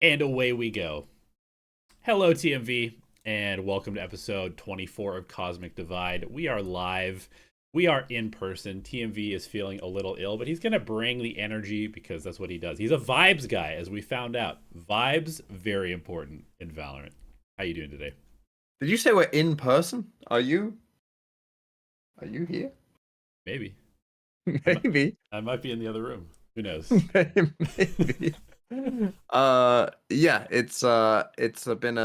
And away we go. Hello, TMV, and welcome to episode 24 of Cosmic Divide. We are live. We are in person. TMV is feeling a little ill, but he's going to bring the energy because that's what he does. He's a vibes guy, as we found out. Vibes, very important in Valorant. How you doing today? Did you say we're in person? Are you? Are you here? Maybe. Maybe. I might be in the other room. Who knows? Maybe. Yeah, it's been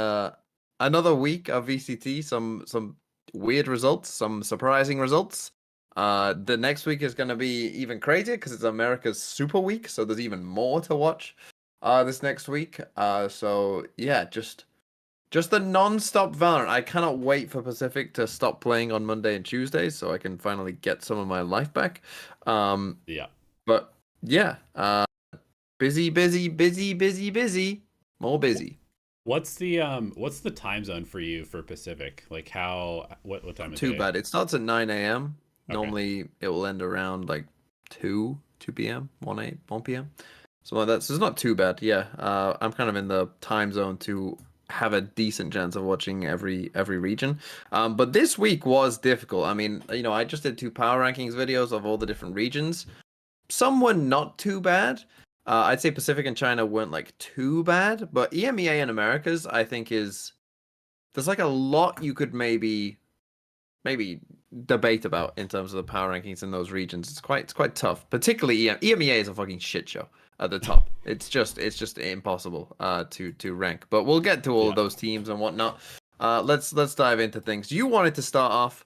another week of VCT, some weird results, some surprising results. The next week is gonna be even crazier because it's America's Super Week, so there's even more to watch this next week. So yeah, just the non-stop Valorant. I cannot wait for Pacific to stop playing on Monday and Tuesdays so I can finally get some of my life back. Yeah. But yeah, busy, busy, busy, busy, busy. More busy. What's the time zone for you for Pacific? Like what time of Too day? bad. It starts at 9 a.m. Okay. Normally it will end around like 2 p.m., 1 p.m. So like that. So it's not too bad. Yeah. I'm kind of in the time zone to have a decent chance of watching every region. But this week was difficult. I mean, I just did two power rankings videos of all the different regions. Some were not too bad. I'd say Pacific and China weren't like too bad, but EMEA and Americas, I think there's like a lot you could maybe debate about in terms of the power rankings in those regions. It's quite tough. Particularly EMEA is a fucking shit show at the top. It's just impossible to rank. But we'll get to all Yeah. of those teams and whatnot. Let's dive into things. You wanted to start off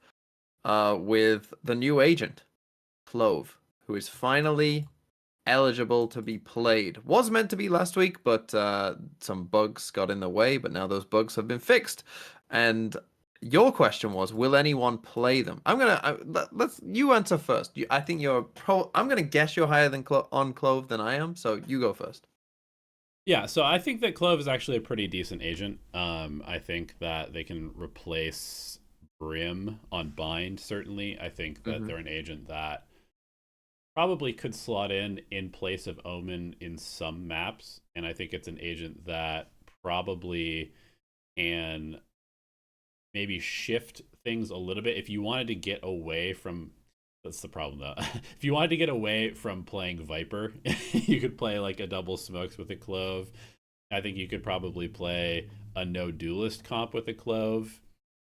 with the new agent, Clove, who is finally eligible to be played. Was meant to be last week, but some bugs got in the way, but now those bugs have been fixed. And your question was, will anyone play them? Let's you answer first. I think you're pro. I'm gonna guess you're higher than on Clove than I am, so you go first. Yeah, so I think that Clove is actually a pretty decent agent. I think that they can replace Brim on Bind, certainly. I think that Hmm. they're an agent that probably could slot in place of Omen in some maps. And I think it's an agent that probably can maybe shift things a little bit. If you wanted to get away from that's the problem though. If you wanted to get away from playing Viper, you could play like a double smokes with a Clove. I think you could probably play a no duelist comp with a Clove.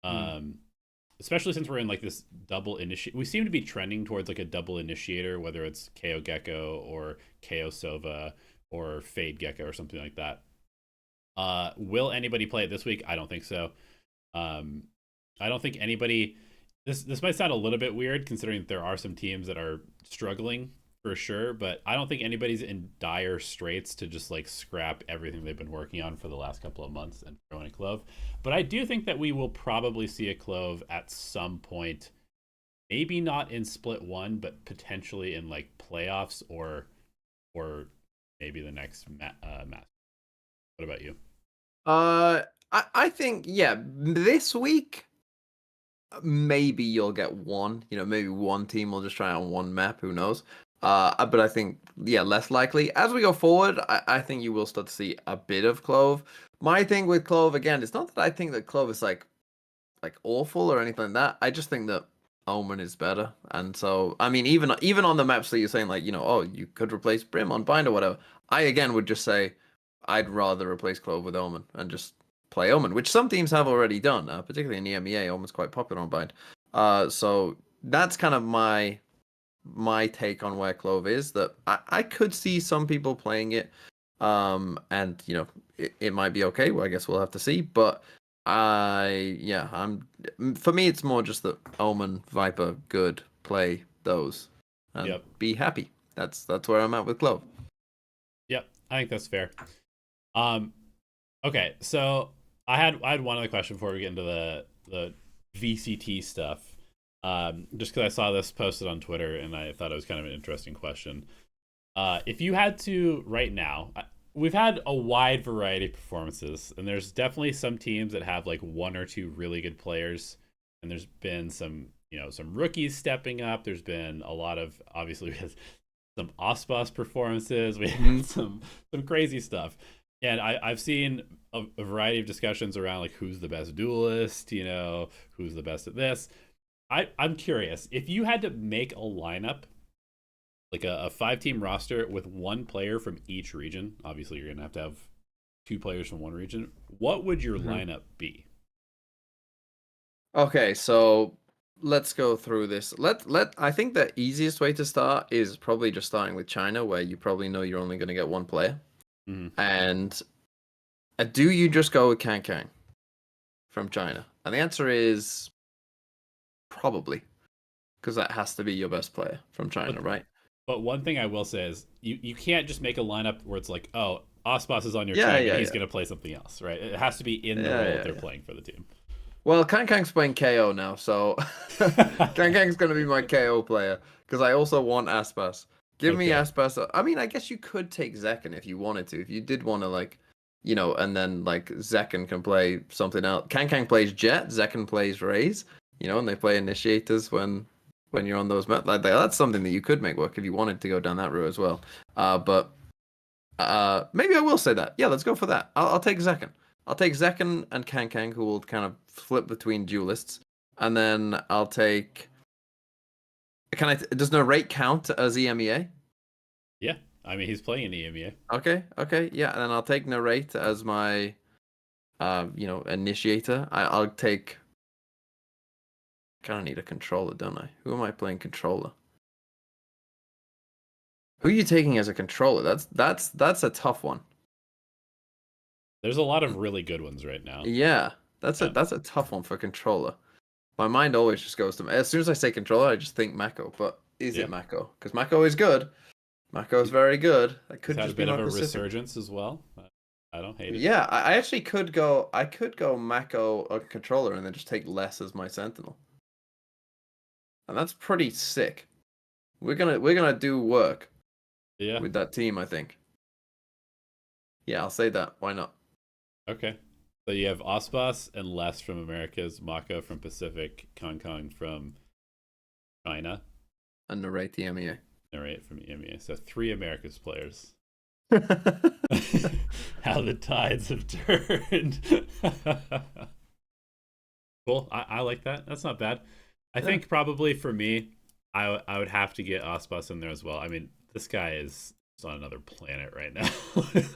Mm. Um, Especially since we're in like this double initiate. We seem to be trending towards like a double initiator, whether it's KO Gecko or KO Sova or Fade Gecko or something like that. Will anybody play it this week? I don't think so. Um, I don't think anybody. This might sound a little bit weird considering that there are some teams that are struggling for sure, but I don't think anybody's in dire straits to just like scrap everything they've been working on for the last couple of months and throw in a Clove. But I do think that we will probably see a Clove at some point. Maybe not in split one, but potentially in like playoffs or maybe the next match. What about you? I think yeah, this week maybe you'll get one. Maybe one team will just try on one map. Who knows? But I think yeah, less likely. As we go forward, I think you will start to see a bit of Clove. My thing with Clove again, it's not that I think that Clove is like awful or anything like that. I just think that Omen is better. And so I mean even on the maps that you're saying like, oh, you could replace Brim on Bind or whatever. I again would just say I'd rather replace Clove with Omen and just play Omen, which some teams have already done, particularly in the EMEA. Omen's quite popular on Bind. So that's kind of my take on where Clove is. That I could see some people playing it, and it might be okay. Well, I guess we'll have to see. But for me, it's more just that Omen, Viper, good play those and Yep. be happy. That's where I'm at with Clove. Yep. I think that's fair. Um, okay, so I had one other question before we get into the VCT stuff. Just because I saw this posted on Twitter and I thought it was kind of an interesting question. If you had to right now, we've had a wide variety of performances, and there's definitely some teams that have like one or two really good players, and there's been some rookies stepping up. There's been a lot of obviously we had some Ospas performances. We had some crazy stuff. Yeah, and I've seen a variety of discussions around like who's the best duelist, who's the best at this. I'm curious if you had to make a lineup, like a 5 team roster with one player from each region. Obviously, you're gonna have to have 2 players from one region. What would your Mhm. lineup be? Okay, so let's go through this. I think the easiest way to start is probably just starting with China, where you probably know you're only going to get one player. Mm-hmm. And do you just go with Kang Kang from China? And the answer is probably, because that has to be your best player from But China, right? but one thing I will say is you can't just make a lineup where it's like, oh, Ospas is on your Yeah, team and yeah, he's yeah. gonna play something else, right? It has to be in the Yeah, role that yeah, they're yeah. playing for the team. Well, Kang Kang's playing KO now, so Kang Kang's going to be my KO player because I also want Aspas. Give me Okay. Aspas. I mean, I guess you could take Zekken if you wanted to. If you did want to, like, and then, like, Zekken can play something else. Kang Kang plays Jet, Zekken plays Raze, and they play Initiators when you're on those Like, that's something that you could make work if you wanted to go down that route as well. But maybe I will say that. Yeah, let's go for that. I'll take Zekken. I'll take Zekken and Kang Kang, who will kind of flip between duelists, and then I'll take. Can I? Does Narrate count as EMEA? Yeah, I mean he's playing in EMEA. Okay, yeah. And then I'll take Narrate as my, initiator. I'll take. Kind of need a controller, don't I? Who am I playing controller? Who are you taking as a controller? That's a tough one. There's a lot of really good ones right now. Yeah, that's a Yeah. that's a tough one for controller. My mind always just goes to as soon as I say controller, I just think Mako. But is Yeah. it Mako? Because Mako is good. Mako is very good. That He's could had a just be bit of my a Pacific. resurgence as well. I don't hate it. Yeah, I actually could go. I could go Mako a controller and then just take less as my Sentinel, and that's pretty sick. We're gonna do work Yeah. with that team. I think. Yeah, I'll say that. Why not? Okay. So you have Ospas and Les from Americas, Mako from Pacific, Kong Kong from China, And narrate the MEA. Narrate from EMEA. So 3 Americas players. How the tides have turned. Cool. I like that. That's not bad. I Yeah. think probably for me, I would have to get Ospas in there as well. I mean, this guy is on another planet right now.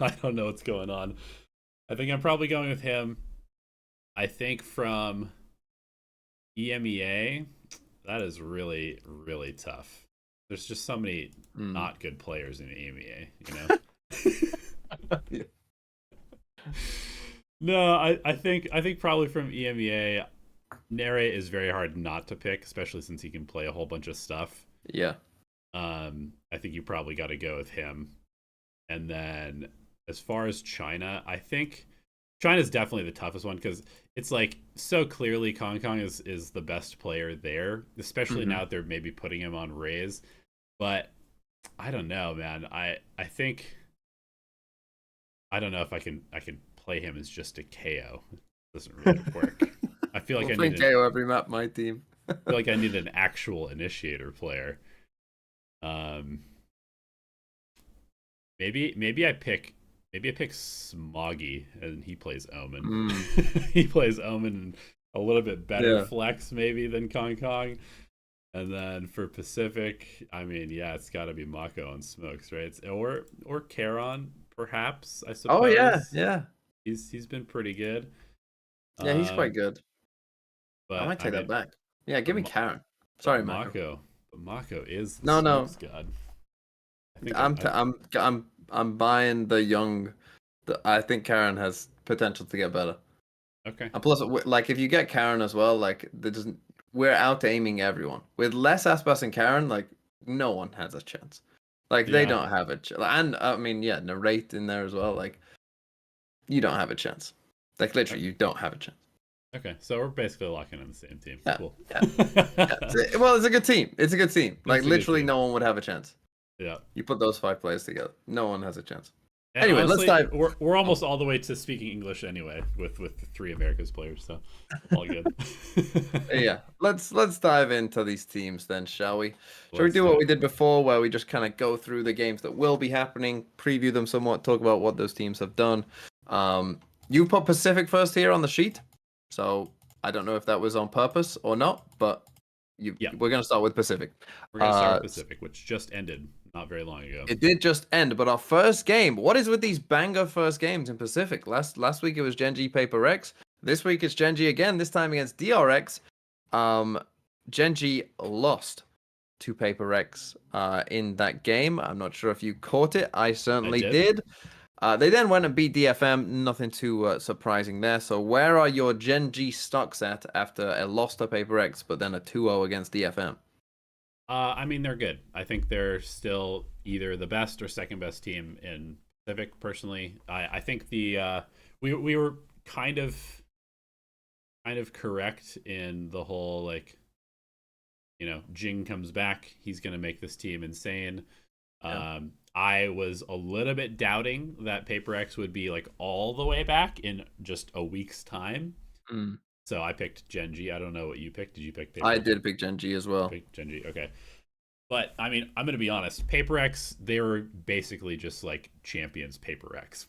I don't know what's going on. I think I'm probably going with him. I think from EMEA, that is really, really tough. There's just so many Mm. not good players in EMEA, Yeah. No, I think probably from EMEA, Nere is very hard not to pick, especially since he can play a whole bunch of stuff. Yeah. I think you probably got to go with him. And then as far as China, I think China's definitely the toughest one because it's like so clearly Kong Kong is the best player there, especially Mhm. now that they're maybe putting him on Rays. But I don't know, man. I think I don't know if I can play him as just a KO. It doesn't really work. I feel like We're I playing need an KO every map, my team. feel like I need an actual initiator player. Um, maybe I pick Smoggy and he plays Omen. Mm. He plays Omen and a little bit better Yeah. flex maybe than Kong Kong. And then for Pacific, I mean, yeah, it's got to be Mako and Smokes, right? Or Charon, perhaps. I Oh yeah, suppose yeah. he's been pretty good. Yeah, he's quite Um, good. I but might I take that mean, back. Yeah, but give me Ma- Karen. but Sorry, Mako. Mako, but Mako is the No, no. Smokes god. I think I'm t- I'm buying the young. I think Karen has potential to get better. okay. And plus, like if you get Karen as well, like there doesn't. We're out aiming everyone with less Aspas and Karen. Like no one has a chance. Like they Yeah. don't have a chance. And I mean, yeah, narrate in there as well. Like you don't have a chance. Like literally, you don't have a chance. Okay. So we're basically locking in the same team. Yeah, Cool. yeah. Well, it's a good team. It's a good team. Like It's a good literally, team. no one would have a chance. Yeah. You put those 5 players together, no one has a chance. And Anyway, let's honestly, dive. we're almost all the way to speaking English anyway with the three Americas players, so all good. Yeah, let's dive into these teams then, shall we? Shall we Let's do do what we it. did before, where we just kind of go through the games that will be happening, preview them somewhat, talk about what those teams have done. You put Pacific first here on the sheet, so I don't know if that was on purpose or not, but Yeah, we're gonna start with Pacific. we're gonna start with Pacific, which just ended not very long ago. It did just end, but our first game. What is with these banger first games in Pacific? Last week it was Gen G Paper X. This week it's Gen G again. This time against DRX. Gen G lost to Paper X in that game. I'm not sure if you caught it. I certainly did. They then went and beat DFM. Nothing too surprising there. So where are your Gen G stocks at after a loss to Paper X, but then a 2-0 against DFM? I mean, they're good. I think they're still either the best or second best team in Pacific. Personally, I think the we were kind of correct in the whole, like, you know, Jing comes back, he's gonna make this team insane. Yeah. I was a little bit doubting that Paper X would be like all the way back in just a week's time. Mm. So I picked Gen G. I don't know what you picked. Did you pick Paper I X? did pick Gen G as well. Pick Gen G. Okay. But I mean, I'm gonna be honest. Paper X, they were basically just like champions. Paper X,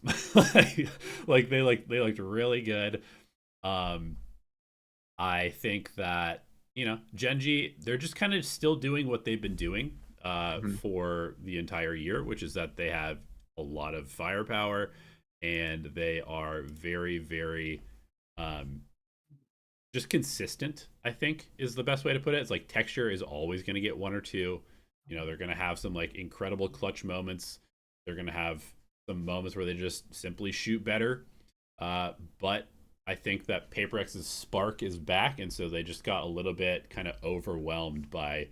like they looked really good. I think that, you know, Gen G, they're just kind of still doing what they've been doing for the entire year, which is that they have a lot of firepower and they are very, very just consistent, I think is the best way to put it. It's like Texture is always going to get one or two. You know, they're going to have some like incredible clutch moments. They're going to have some moments where they just simply shoot better. But I think that Paper X's spark is back, and so they just got a little bit kind of overwhelmed by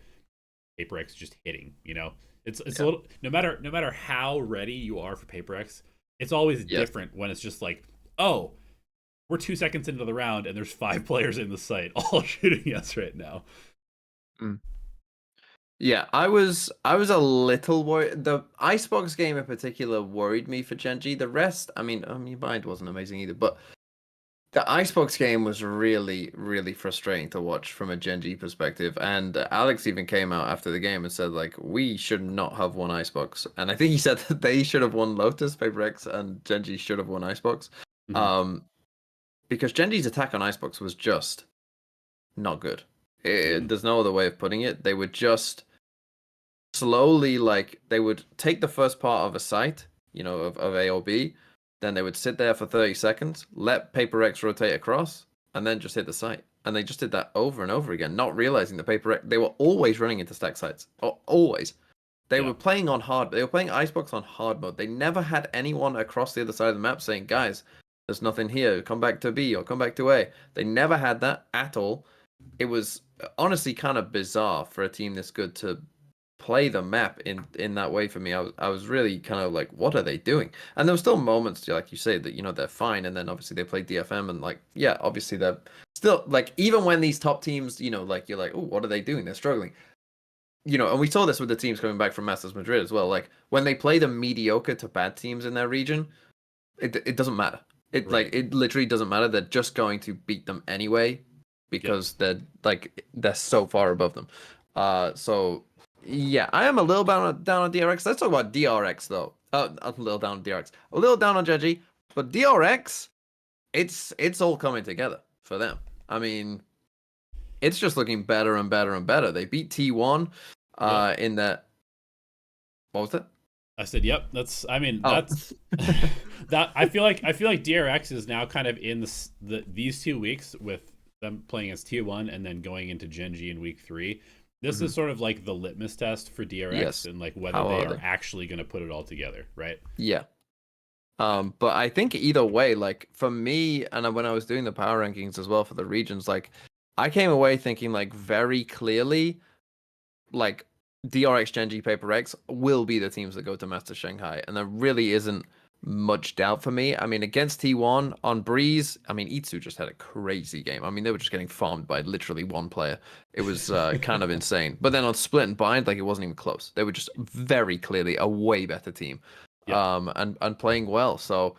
Paper X just hitting. You know, it's a little, no matter how ready you are for Paper X, it's always different when it's just like, oh, we're 2 seconds into the round and there's 5 players in the site all shooting us right now. Yeah, I was a little worried. The Icebox game in particular worried me for Gen G. The rest, I mean, Bind wasn't amazing either, but the Icebox game was really, really frustrating to watch from a Gen G perspective. And Alex even came out after the game and said, like, we should not have won Icebox. And I think he said that they should have won Lotus, Paper X, and Gen G should have won Icebox. Because Gen G's attack on Icebox was just not good. There's no other way of putting it. They would just slowly, like, they would take the first part of a site, you know, of A or B, then they would sit there for 30 seconds, let Paper X rotate across, and then just hit the site. And they just did that over and over again, not realizing the Paper X, they were always running into stack sites. Always. They were playing on hard, they were playing Icebox on hard mode. They never had anyone across the other side of the map saying, guys, there's nothing here, come back to B or come back to A. They never had that at all. It was honestly kind of bizarre for a team this good to play the map in that way for me. I was really kind of like, what are they doing? And there were still moments, like you say, that, you know, they're fine, and then obviously they played DFM, and like, yeah, obviously they're still, like, even when these top teams, you know, like, you're like, oh, what are they doing? They're struggling. You know, and we saw this with the teams coming back from Masters Madrid as well. Like, when they play the mediocre to bad teams in their region, it doesn't matter. Like, it literally doesn't matter. They're just going to beat them anyway because they're so far above them. So yeah, I am a little down on DRX. Let's talk about DRX though. A little down on DRX, a little down on Gen G, but DRX, it's all coming together for them. I mean, it's just looking better and better and better. They beat T1 in that. What was that? I said, "Yep." That's. I mean, that's that. I feel like DRX is now kind of in these 2 weeks with them playing as T1 and then going into Gen G in week 3. This is sort of like the litmus test for DRX and like whether they are actually going to put it all together, right? Yeah. But I think either way, like for me, and when I was doing the power rankings as well for the regions, like I came away thinking like very clearly, like DRX, Gen G, Paper X will be the teams that go to Master Shanghai, and there really isn't much doubt for me. I mean, against T1 on Breeze, I mean, Itsu just had a crazy game. I mean, they were just getting farmed by literally one player. It was kind of insane. But then on Split and Bind, like, it wasn't even close. They were just very clearly a way better team. Yep. and playing well. So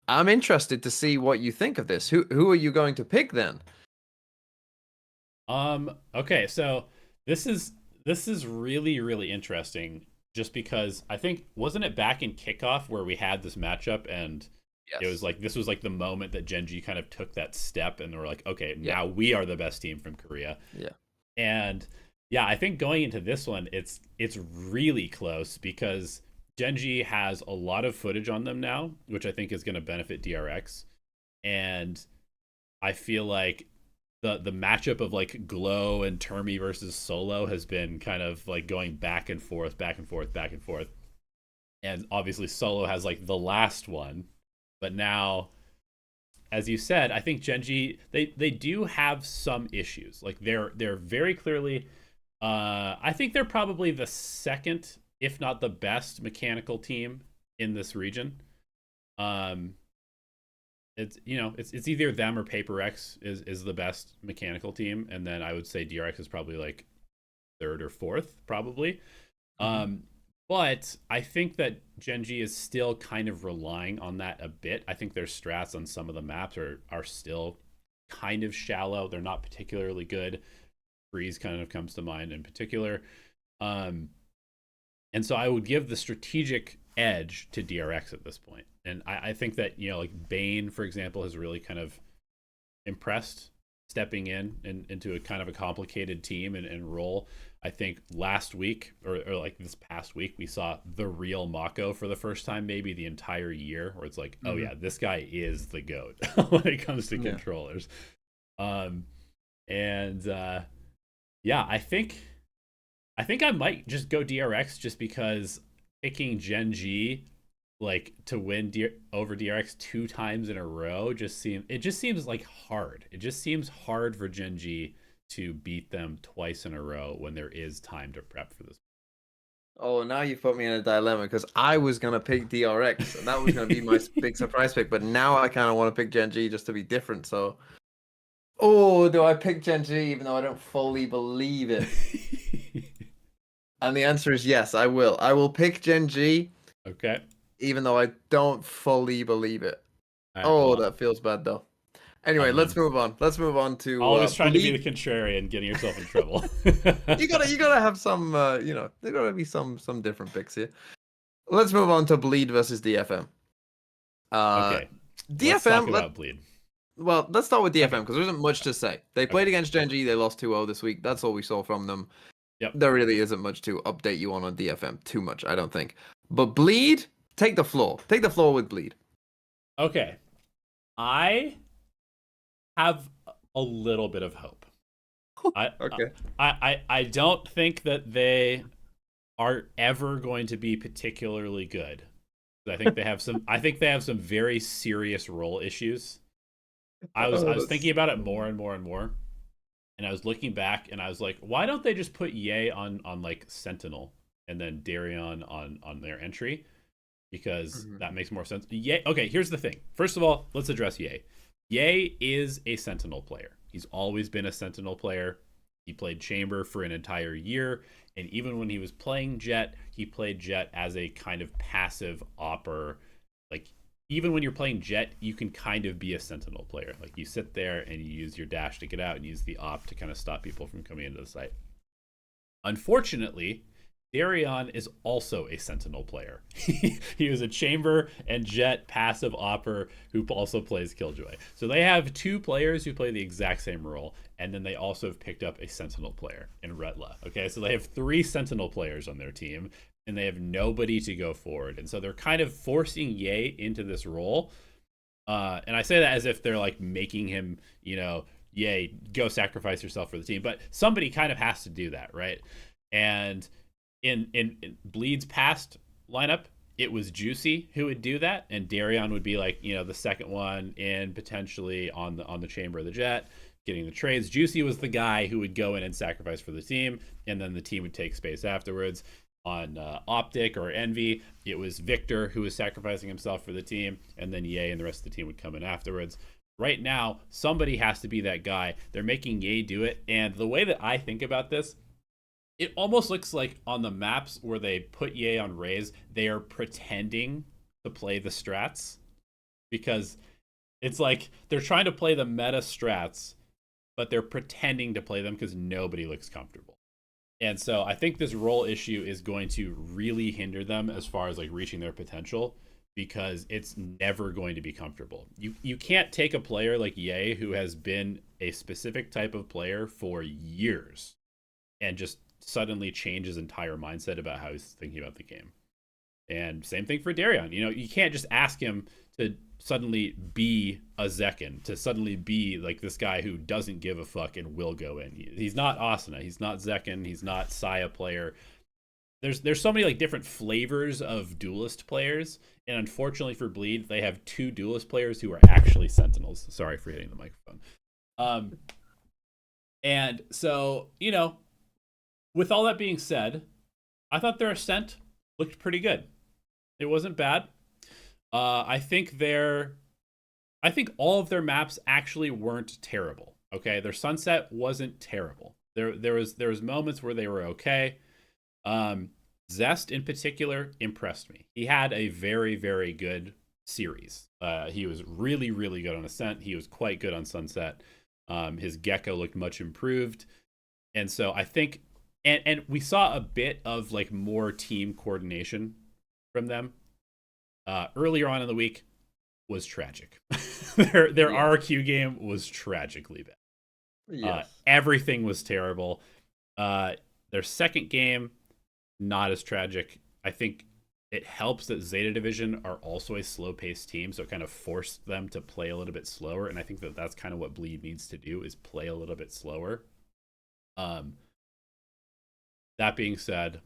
I'm interested to see what you think of this. Who are you going to pick then? Okay, so this is really, really interesting just because I think wasn't it back in kickoff where we had this matchup and it was Yes. like this was like the moment that Genji kind of took that step and they were like, okay, Yeah. now we are the best team from Korea. Yeah. And yeah, I think going into this one, it's really close because Genji has a lot of footage on them now, which I think is going to benefit DRX. And I feel like the matchup of like Glow and Termi versus Solo has been kind of like going back and forth, back and forth, back and forth. And obviously Solo has like the last one, but now as you said, I think Genji they do have some issues. Like they're very clearly I think they're probably the second, if not the best mechanical team in this region. Um it's it's either them or Paper X is the best mechanical team, and then I would say DRX is probably like third or fourth, probably. Hmm. Um, but I think that Genji is still kind of relying on that a bit. I think their strats on some of the maps are still kind of shallow. They're not particularly good. Breeze kind of comes to mind in particular. Um, and so I would give the strategic edge to DRX at this point. And I think that, like Bane, for example, has really kind of impressed stepping into a kind of a complicated team and role. I think last week or like this past week, we saw the real Mako for the first time, maybe the entire year, where it's like, oh Hmm. yeah, this guy is the GOAT when it comes to Yeah. controllers. Um, and yeah, I think I might just go DRX just because picking Gen G like to win over DRX two times in a row just seems like hard. It just seems hard for Gen G to beat them twice in a row when there is time to prep for this. Oh, now you put me in a dilemma because I was gonna pick DRX and that was gonna be my big surprise pick, but now I kind of want to pick Gen G just to be different. So, oh, do I pick Gen G even though I don't fully believe it? And the answer is yes, I will. I will pick Gen G Okay. even though I don't fully believe it. All right. Oh, Well, that feels bad though. Anyway, I let's mean, move on. Let's move on to always trying to be the Bleed. contrarian, getting yourself in trouble. You gotta have some there gotta be some different picks here. Let's move on to Bleed versus DFM. Uh Okay. Let's talk DFM, about bleed. let's start with DFM Okay. because there isn't much to say. They played Okay. against Gen G, they lost 2-0 this week. That's all we saw from them. Yep. There really isn't much to update you on DFM too much, I don't think. But Bleed, take the floor. Take the floor with Bleed. Okay. I have a little bit of hope. I Okay. I don't think that they are ever going to be particularly good. I think they have some very serious role issues. I was Oh, I was thinking that's about it more and more and more, and I was looking back and I was like, why don't they just put Ye on like Sentinel and then Darion on their entry? Because Mhm. that makes more sense. Ye, okay, here's the thing. First of all, let's address Ye. Ye is a Sentinel player. He's always been a Sentinel player. He played Chamber for an entire year, and even when he was playing Jet, he played Jet as a kind of passive opper. Like even when you're playing Jet, you can kind of be a Sentinel player. Like you sit there and you use your dash to get out and use the op to kind of stop people from coming into the site. Unfortunately, Darion is also a Sentinel player. He was a Chamber and Jet passive opper who also plays Killjoy. So they have two players who play the exact same role, and then they also have picked up a Sentinel player in Retla. Okay, so they have three Sentinel players on their team, and they have nobody to go forward. And so they're kind of forcing Ye into this role. And I say that as if they're like making him, Ye, go sacrifice yourself for the team. But somebody kind of has to do that, right? And in Bleed's past lineup, it was Juicy who would do that, and Darion would be like, the second one in potentially on the Chamber of the Jet, getting the trades. Juicy was the guy who would go in and sacrifice for the team, and then the team would take space afterwards. On Optic or Envy, it was Victor who was sacrificing himself for the team, and then Ye and the rest of the team would come in afterwards. Right now, somebody has to be that guy. They're making Ye do it, and the way that I think about this it almost looks like on the maps where they put Ye on Raze, they are pretending to play the strats, because it's like they're trying to play the meta strats, but they're pretending to play them because nobody looks comfortable. And so I think this role issue is going to really hinder them as far as like reaching their potential, because it's never going to be comfortable. You can't take a player like Ye, who has been a specific type of player for years, and just suddenly change his entire mindset about how he's thinking about the game. And same thing for Darion. You know, you can't just ask him to suddenly be a Zekin, to suddenly be like this guy who doesn't give a fuck and will go in. He's not Asuna, he's not Zekin, he's not Saya player. There's so many like different flavors of duelist players, and unfortunately for Bleed, they have 2 duelist players who are actually Sentinels. Sorry for hitting the microphone. And so, you know, with all that being said, I thought their Ascent looked pretty good. It wasn't bad. I think all of their maps actually weren't terrible. Okay, their Sunset wasn't terrible. There was moments where they were okay. Zest in particular impressed me. He had a very, very good series. He was really, really good on Ascent. He was quite good on Sunset. His Gecko looked much improved. And so I think, and we saw a bit of like more team coordination from them. Earlier on in the week was tragic. Their RRQ game was tragically bad. Yes. Everything was terrible. Their second game, not as tragic. I think it helps that Zeta Division are also a slow-paced team, so it kind of forced them to play a little bit slower, and I think that that's kind of what Bleed needs to do, is play a little bit slower. That being said,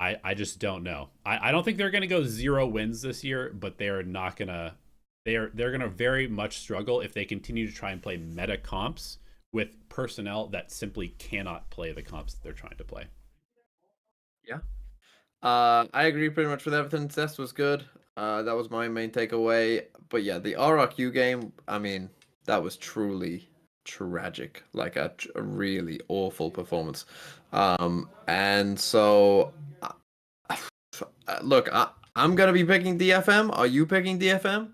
I just don't know. I don't think they're going to go 0 wins this year, but they're not going to. They're going to very much struggle if they continue to try and play meta comps with personnel that simply cannot play the comps that they're trying to play. Yeah. I agree pretty much with everything. Zest was good. That was my main takeaway. But yeah, the RRQ game, I mean, that was truly tragic. Like a really awful performance. And so, look, I'm going to be picking DFM. Are you picking DFM?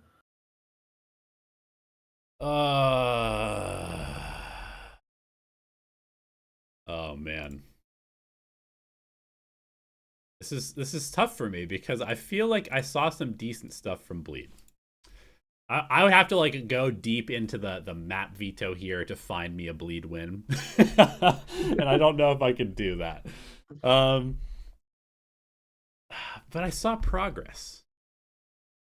Oh man. This is tough for me because I feel like I saw some decent stuff from Bleed. I would have to like go deep into the map veto here to find me a Bleed win. And I don't know if I can do that. But I saw progress.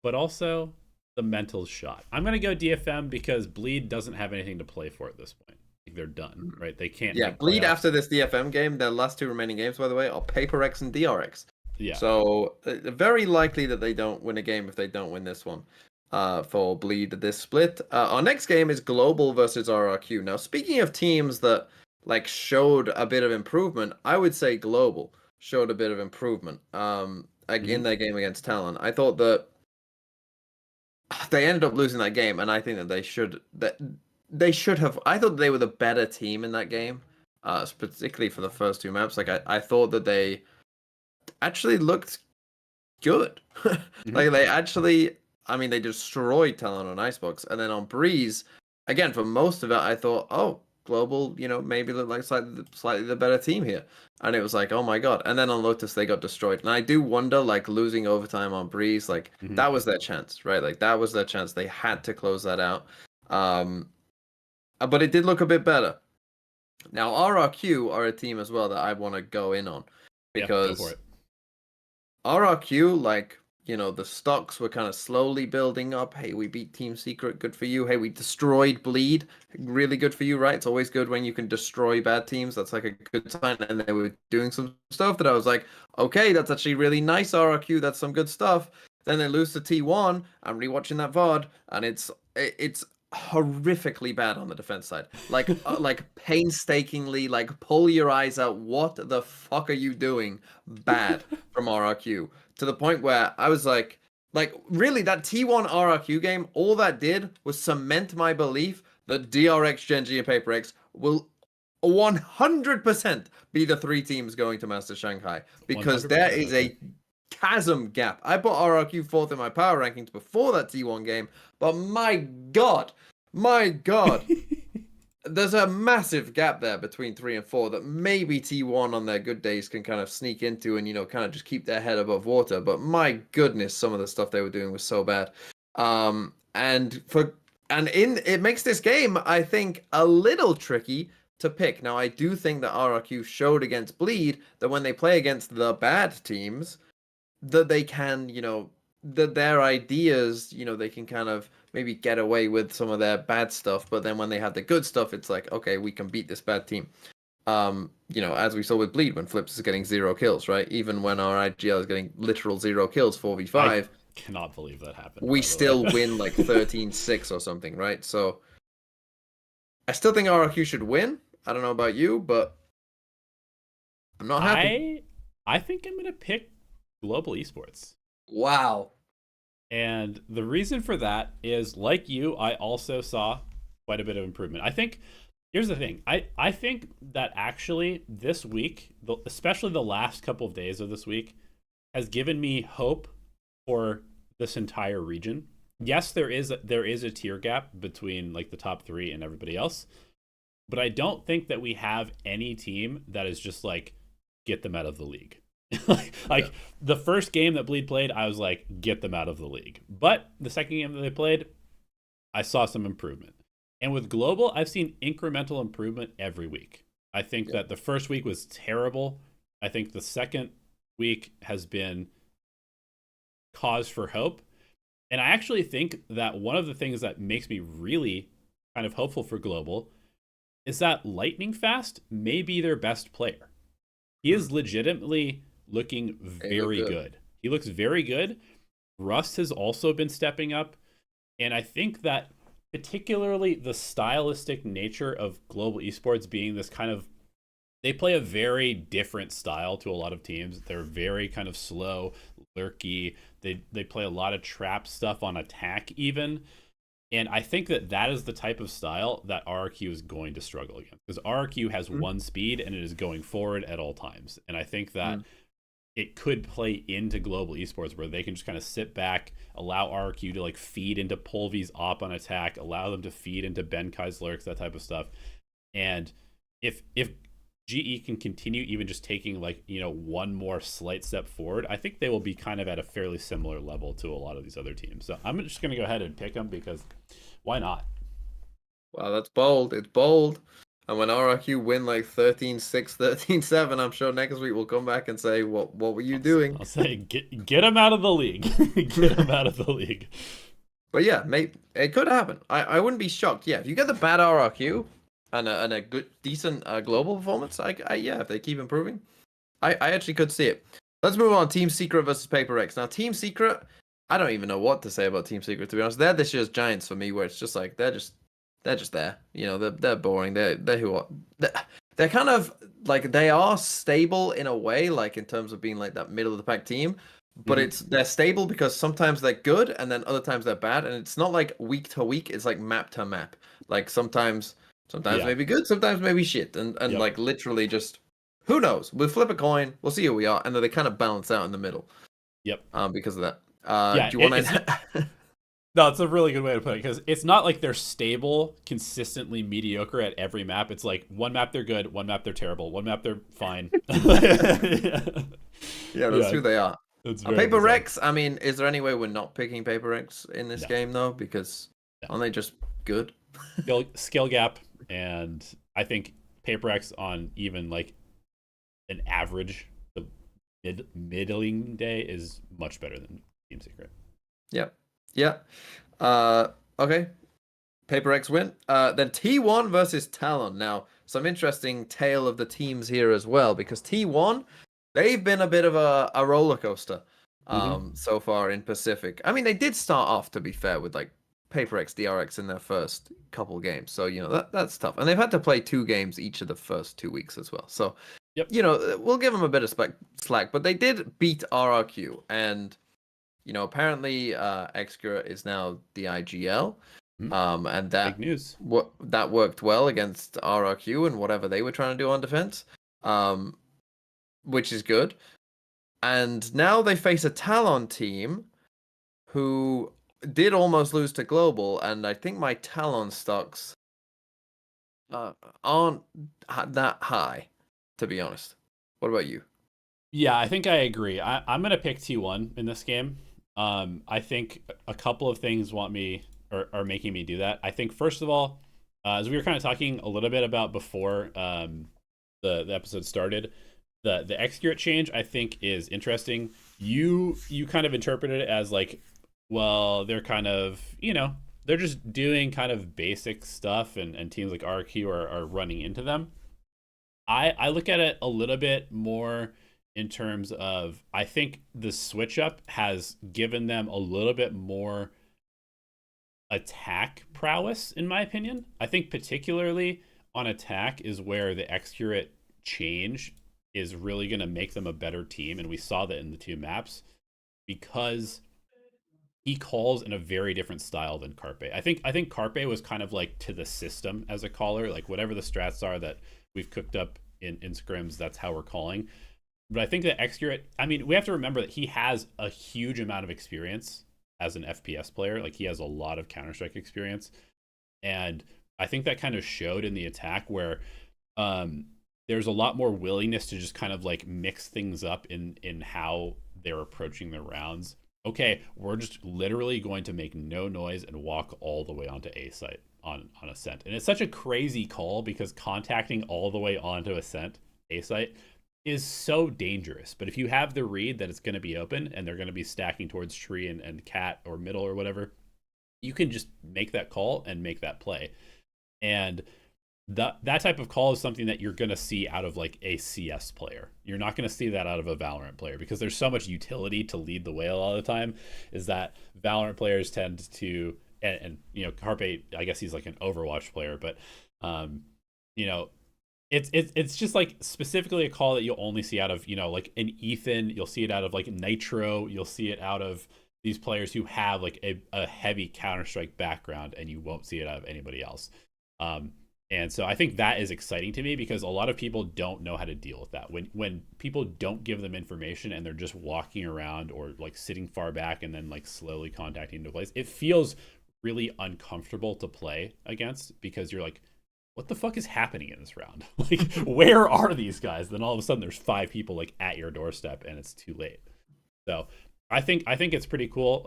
But also the mental shot. I'm going to go DFM because Bleed doesn't have anything to play for at this point. They're done, right? They can't. Yeah, Bleed after this DFM game, their last 2 remaining games, by the way, are PaperX and DRX. Yeah. So very likely that they don't win a game if they don't win this one. For Bleed this split. Our next game is Global versus RRQ. Now, speaking of teams that like showed a bit of improvement, I would say Global showed a bit of improvement. In their game against Talon. I thought that they ended up losing that game, and I think that they should have. I thought they were the better team in that game, particularly for the first 2 maps. Like I thought that they actually looked good. Like they actually, I mean, they destroyed Talon on Icebox, and then on Breeze, again for most of it, I thought, oh, Global, you know, maybe look like slightly the better team here, and it was like, oh my god. And then on Lotus, they got destroyed, and I do wonder, like losing overtime on Breeze, like that was their chance, right? Like that was their chance. They had to close that out. But it did look a bit better. Now, RRQ are a team as well that I want to go in on, because go for it. RRQ, like, you know, the stocks were kind of slowly building up. Hey, we beat Team Secret, good for you. Hey, we destroyed Bleed, really good for you, right? It's always good when you can destroy bad teams. That's like a good sign. And they were doing some stuff that I was like, okay, that's actually really nice, RRQ. That's some good stuff. Then they lose to T1. I'm rewatching that VOD, and it's horrifically bad on the defense side. Like like painstakingly, like pull your eyes out. What the fuck are you doing? Bad from RRQ, to the point where I was like really, that T1 RRQ game, all that did was cement my belief that DRX, Genji, and PaperX will 100% be the 3 teams going to Master Shanghai, because there 100%. is Okay. a chasm gap. I put RRQ fourth in my power rankings before that T1 game, but my God, there's a massive gap there between 3 and 4 that maybe T1 on their good days can kind of sneak into and, kind of just keep their head above water. But my goodness, some of the stuff they were doing was so bad. It makes this game, I think, a little tricky to pick. Now, I do think that RRQ showed against Bleed that when they play against the bad teams, that they can, that their ideas, they can kind of maybe get away with some of their bad stuff, but then when they have the good stuff, it's like, okay, we can beat this bad team. As we saw with Bleed when Flips is getting 0 kills, right? Even when our IGL is getting literal 0 kills, 4v5, Cannot believe that happened. we still win like 13-6 or something, right? So I still think RRQ should win. I don't know about you, but I'm not happy. I think I'm gonna pick Global Esports. Wow. And the reason for that is, like you, I also saw quite a bit of improvement. I think here's the thing. I think that actually this week, especially the last couple of days of this week, has given me hope for this entire region. Yes, there is a tier gap between like the top 3 and everybody else, but I don't think that we have any team that is just like, get them out of the league. like the first game that Bleed played, I was like, get them out of the league. But the second game that they played, I saw some improvement. And with Global, I've seen incremental improvement every week. I think that the first week was terrible. I think the second week has been cause for hope. And I actually think that one of the things that makes me really kind of hopeful for Global is that Lightning Fast may be their best player. He is legitimately looking very good. He looks very good. Rust has also been stepping up. And I think that particularly the stylistic nature of Global Esports being this kind of, they play a very different style to a lot of teams. They're very kind of slow, lurky. They play a lot of trap stuff on attack even. And I think that is the type of style that RRQ is going to struggle against, because RRQ has one speed and it is going forward at all times. And I think that it could play into Global Esports where they can just kind of sit back, allow RRQ to like feed into Polvy's op on attack, allow them to feed into Benkai's lurks, that type of stuff. And if GE can continue even just taking like, one more slight step forward, I think they will be kind of at a fairly similar level to a lot of these other teams. So I'm just going to go ahead and pick them because why not? Wow, that's bold. It's bold. And when RRQ win like 13-6, 13-7, I'm sure next week we'll come back and say, what were you doing? I'll say, get them out of the league. Get them out of the league. But yeah, it could happen. I wouldn't be shocked. Yeah, if you get the bad RRQ and a good, decent global performance, if they keep improving, I actually could see it. Let's move on. Team Secret versus Paper X. Now, Team Secret, I don't even know what to say about Team Secret, to be honest. They're this year's Giants for me, where it's just like they're just there. They're boring. They're kind of like, they are stable in a way, like in terms of being like that middle of the pack team. But they're stable because sometimes they're good and then other times they're bad, and it's not like week to week. It's like map to map. Like sometimes maybe good, sometimes maybe shit, and like literally just, who knows? We'll flip a coin, we'll see who we are, and then they kind of balance out in the middle. Yep. Because of that. Do you want to? No, it's a really good way to put it, because it's not like they're stable, consistently mediocre at every map. It's like one map they're good, one map they're terrible, one map they're fine. Yeah, that's who they are. Paper bizarre. Rex, I mean, is there any way we're not picking Paper Rex in this game though? Because aren't they just good? Skill gap, and I think Paper X on even like an average, the middling day is much better than Team Secret. Yeah. Okay. Paper X win. Then T1 versus Talon. Now, some interesting tale of the teams here as well, because T1, they've been a bit of a roller coaster so far in Pacific. I mean, they did start off, to be fair, with like Paper X, DRX in their first couple games. So, that's tough. And they've had to play 2 games each of the first 2 weeks as well. So, we'll give them a bit of slack. But they did beat RRQ. And, apparently Xcura is now the IGL. And Big news. that worked well against RRQ and whatever they were trying to do on defense, which is good. And now they face a Talon team who did almost lose to Global, and I think my Talon stocks aren't that high, to be honest. What about you? Yeah, I think I agree. I'm gonna pick T1 in this game. I think a couple of things want me or are making me do that. I think first of all, as we were kind of talking a little bit about before the episode started, the Excurate change I think is interesting. You kind of interpreted it as like, well, they're kind of, they're just doing kind of basic stuff, and teams like RQ are running into them. I look at it a little bit more in terms of, I think the switch up has given them a little bit more attack prowess, in my opinion. I think particularly on attack is where the Excurate change is really going to make them a better team, and we saw that in the two maps because he calls in a very different style than Carpe. I think Carpe was kind of like to the system as a caller, like whatever the strats are that we've cooked up in scrims, that's how we're calling. But I think that Excurate, I mean, we have to remember that he has a huge amount of experience as an FPS player. Like he has a lot of Counter-Strike experience. And I think that kind of showed in the attack where there's a lot more willingness to just kind of like mix things up in how they're approaching their rounds. Okay, we're just literally going to make no noise and walk all the way onto A site on Ascent. And it's such a crazy call because contacting all the way onto Ascent, A site, is so dangerous. But if you have the read that it's going to be open and they're going to be stacking towards tree and cat or middle or whatever, you can just make that call and make that play. And that type of call is something that you're going to see out of like a CS player. You're not going to see that out of a Valorant player because there's so much utility to lead the way a lot of the time, is that Valorant players tend to, and Carpe, I guess he's like an Overwatch player, but it's just like specifically a call that you'll only see out of, like an Ethan, you'll see it out of like Nitro, you'll see it out of these players who have like a heavy Counter-Strike background, and you won't see it out of anybody else. And so I think that is exciting to me because a lot of people don't know how to deal with that. When people don't give them information and they're just walking around or like sitting far back and then like slowly contacting into place, it feels really uncomfortable to play against because you're like, what the fuck is happening in this round? Like, where are these guys? Then all of a sudden there's 5 people like at your doorstep and it's too late. So I think it's pretty cool.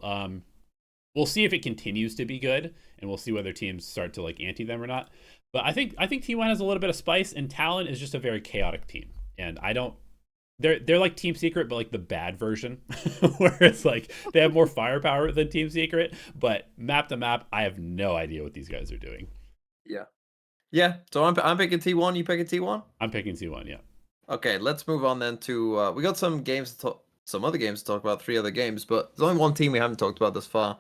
We'll see if it continues to be good, and we'll see whether teams start to like anti them or not. But I think T1 has a little bit of spice, and Talon is just a very chaotic team. And I don't, they're like Team Secret, but like the bad version, where it's like they have more firepower than Team Secret. But map to map, I have no idea what these guys are doing. Yeah. So I'm picking T1. You picking T1? I'm picking T1. Yeah. Okay, let's move on then to we got some other games to talk about, 3 other games, but there's only one team we haven't talked about thus far,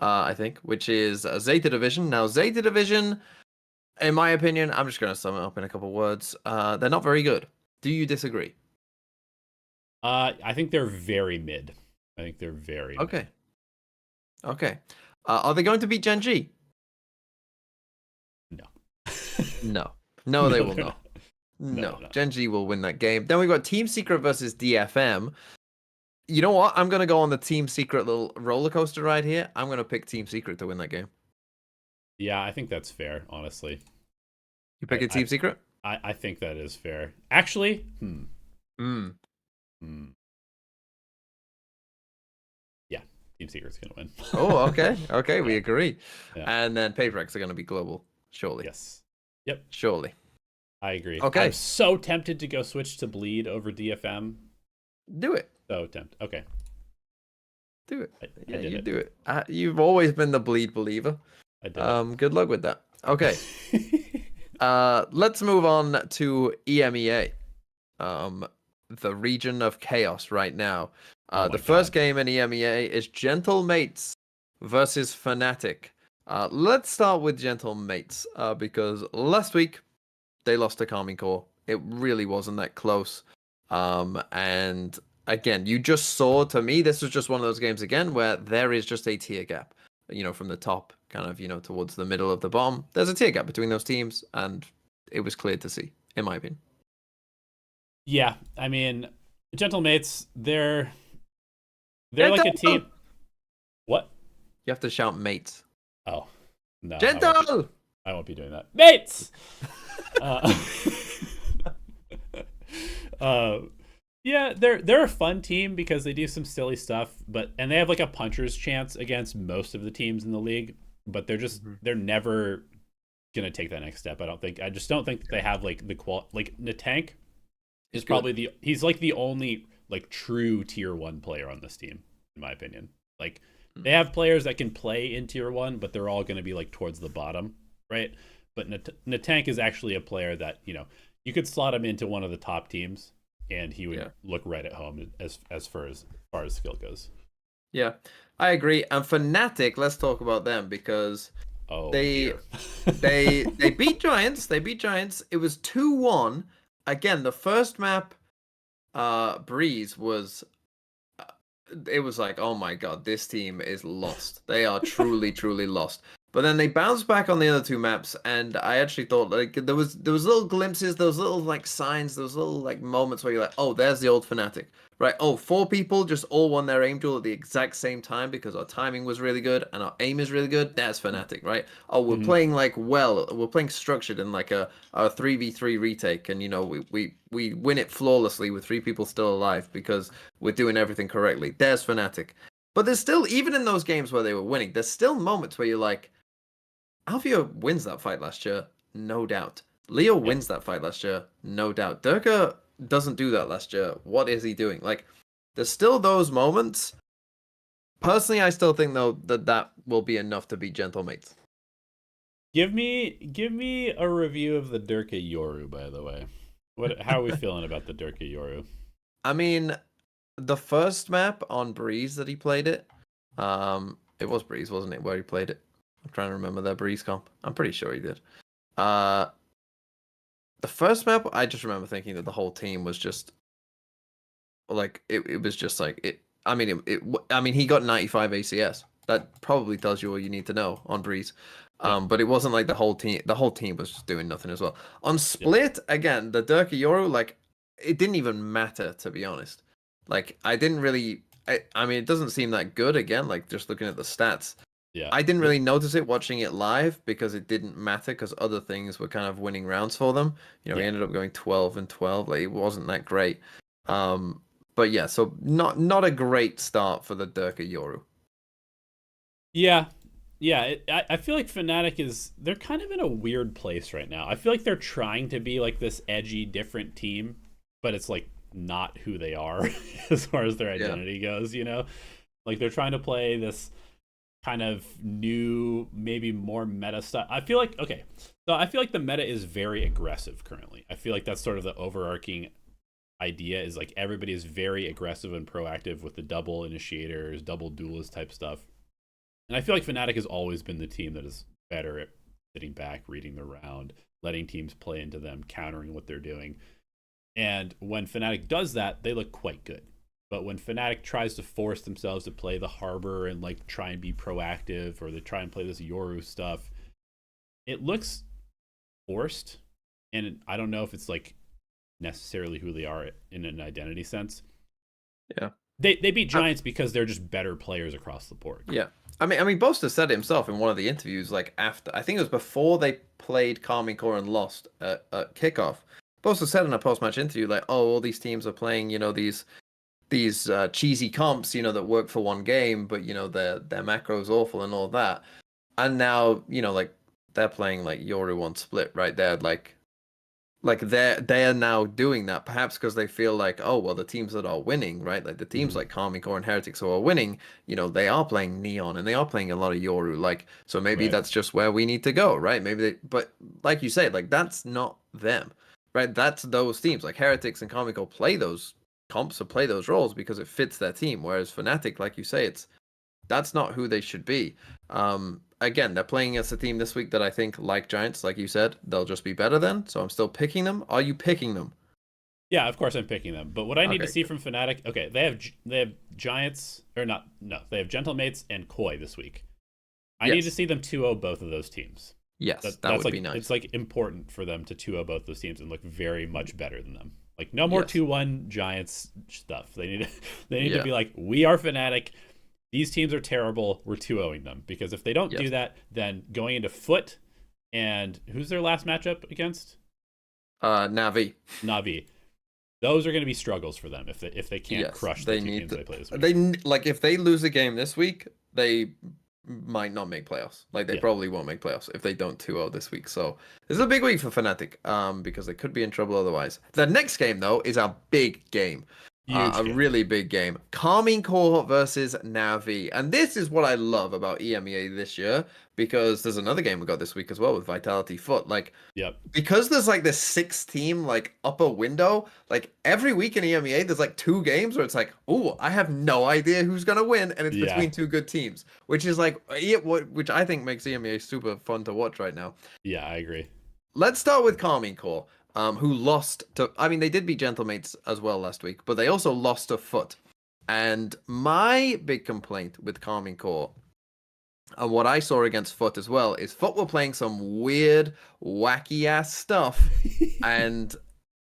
I think, which is Zeta Division. Now, Zeta Division, in my opinion, I'm just going to sum it up in a couple words. They're not very good. Do you disagree? I think they're very mid. I think they're very okay. Mid. Okay. Are they going to beat Gen G? No. No, they will not. No, Gen G will win that game. Then we've got Team Secret versus DFM. You know what? I'm going to go on the Team Secret little roller coaster ride here. I'm going to pick Team Secret to win that game. Yeah, I think that's fair, honestly. You pick a Team Secret? I think that is fair. Actually, yeah, Team Secret's going to win. Oh, okay. Okay, we agree. Yeah. And then Paperex are going to be global, surely. Yes. Yep. Surely. I agree. Okay. I'm so tempted to go switch to Bleed over DFM. Do it. So tempted. Okay. Do it. I did it. Do it. You've always been the Bleed believer. I did. Good luck with that. Okay. Let's move on to EMEA. The region of chaos right now. The first game in EMEA is Gentle Mates versus Fnatic. Let's start with Gentle Mates, because last week they lost to Carmine Core. It really wasn't that close. And again, you just saw, to me, this was just one of those games again where there is just a tier gap. from the top, kind of, towards the middle of the bottom. There's a tier gap between those teams, and it was clear to see, in my opinion. Yeah, I mean, Gentlemates, they're like a team. What? You have to shout mates. Oh, no. Gentle! I won't be doing that. Mates! uh, yeah, they're a fun team because they do some silly stuff, and they have like a puncher's chance against most of the teams in the league, but they're never gonna take that next step. I just don't think that they have like the like Natank is probably he's like the only like true tier 1 player on this team, in my opinion. Like they have players that can play in tier 1, but they're all going to be like towards the bottom, right? But Natank is actually a player that, you could slot him into one of the top teams and he would look right at home as far as skill goes. Yeah, I agree. And Fnatic, let's talk about them because they beat Giants. They beat Giants. It was 2-1. Again, the first map, Breeze was. It was like, oh my god, this team is lost. They are truly, truly lost. But then they bounced back on the other two maps, and I actually thought like there was little glimpses, those little like signs, those little like moments where you're like, oh, there's the old Fnatic, right? Oh, 4 people just all won their aim duel at the exact same time because our timing was really good and our aim is really good. That's Fnatic, right? Oh, we're playing like we're playing structured in like a 3v3 retake, and we win it flawlessly with 3 people still alive because we're doing everything correctly. There's Fnatic. But there's still, even in those games where they were winning, there's still moments where you're like, Alvio wins that fight last year, no doubt. Leo wins that fight last year, no doubt. Durka doesn't do that last year. What is he doing? Like, there's still those moments. Personally, I still think though that will be enough to beat Gentlemates. Give me a review of the Durka Yoru, by the way. How are we feeling about the Durka Yoru? I mean, the first map on Breeze that he played it was Breeze, wasn't it, where he played it? I'm trying to remember their Breeze comp. I'm pretty sure he did. The first map, I just remember thinking that the whole team was just like it was just like it. I mean, I mean, he got 95 ACS. That probably tells you all you need to know on Breeze. But it wasn't like the whole team. The whole team was just doing nothing as well. On Split, again, the Durka Yoru, like it didn't even matter, to be honest. Like I didn't really. I mean, it doesn't seem that good. Again, like just looking at the stats. Yeah. I didn't really notice it watching it live because it didn't matter because other things were kind of winning rounds for them. He ended up going 12-12. Like it wasn't that great. But yeah, so not a great start for the Durka Yoru. Yeah. Yeah, I feel like Fnatic they're kind of in a weird place right now. I feel like they're trying to be like this edgy, different team, but it's like not who they are as far as their identity goes, Like they're trying to play this kind of new, maybe more meta stuff. I feel like the meta is very aggressive currently. I feel like that's sort of the overarching idea is like everybody is very aggressive and proactive with the double initiators, double duelist type stuff. And I feel like Fnatic has always been the team that is better at sitting back, reading the round, letting teams play into them, countering what they're doing. And when Fnatic does that, they look quite good. But when Fnatic tries to force themselves to play the Harbor and like try and be proactive, or they try and play this Yoru stuff, it looks forced. And I don't know if it's like necessarily who they are in an identity sense. Yeah. They beat Giants because they're just better players across the board. Yeah. I mean, Boaster said it himself in one of the interviews, like after, I think it was before they played Karmine Core and lost at kickoff. Boaster said in a post-match interview, like, oh, all these teams are playing, these cheesy comps, that work for one game, but their macro is awful and all that. And now, like they're playing like Yoru on Split, right? They're like they're now doing that, perhaps because they feel like, oh well, the teams that are winning, right? Like the teams like Karmine Core and Heretics who are winning, they are playing Neon and they are playing a lot of Yoru. Like, so maybe that's just where we need to go, right? But like you say, like that's not them, right? That's those teams. Like Heretics and Karmine Core play those comps or play those roles because it fits their team. Whereas Fnatic, like you say, that's not who they should be. Again, they're playing against a team this week that I think, like Giants, like you said, they'll just be better then. So I'm still picking them. Are you picking them? Yeah, of course I'm picking them. But what I need to see from Fnatic, okay, they have Giants, or not, no, they have Gentlemates and Koi this week. I need to see them 2-0 both of those teams. Yes, that that's would like be nice. it's like important for them to 2-0 both those teams and look very much better than them. Like no more Yes. 2-1 Giants stuff. They need to Yeah. be like, we are Fnatic. These teams are terrible. We're 2-0ing them, because if they don't Yes. do that, then going into Foot and who's their last matchup against? Navi. Navi. Those are going to be struggles for them if they can't Yes, crush the two games they play this week. Like if they lose a game this week, they might not make playoffs. Like they probably won't make playoffs if they don't 2-0 this week. So this is a big week for Fnatic, because they could be in trouble otherwise. The next game though is a big game. A really big game. Karmine Corps versus Navi. And this is what I love about EMEA this year, because there's another game we got this week as well with Vitality Foot. Like, because there's like this 6-team like upper window, like every week in EMEA, there's like 2 games where it's like, oh, I have no idea who's going to win. And it's between 2 good teams, which is like, which I think makes EMEA super fun to watch right now. Yeah, I agree. Let's start with Karmine Corps. Who lost to, I mean, they did beat Gentlemates as well last week, but they also lost to Foot. And my big complaint with Karmine Corps, and what I saw against Foot as well, is Foot were playing some weird, wacky ass stuff. And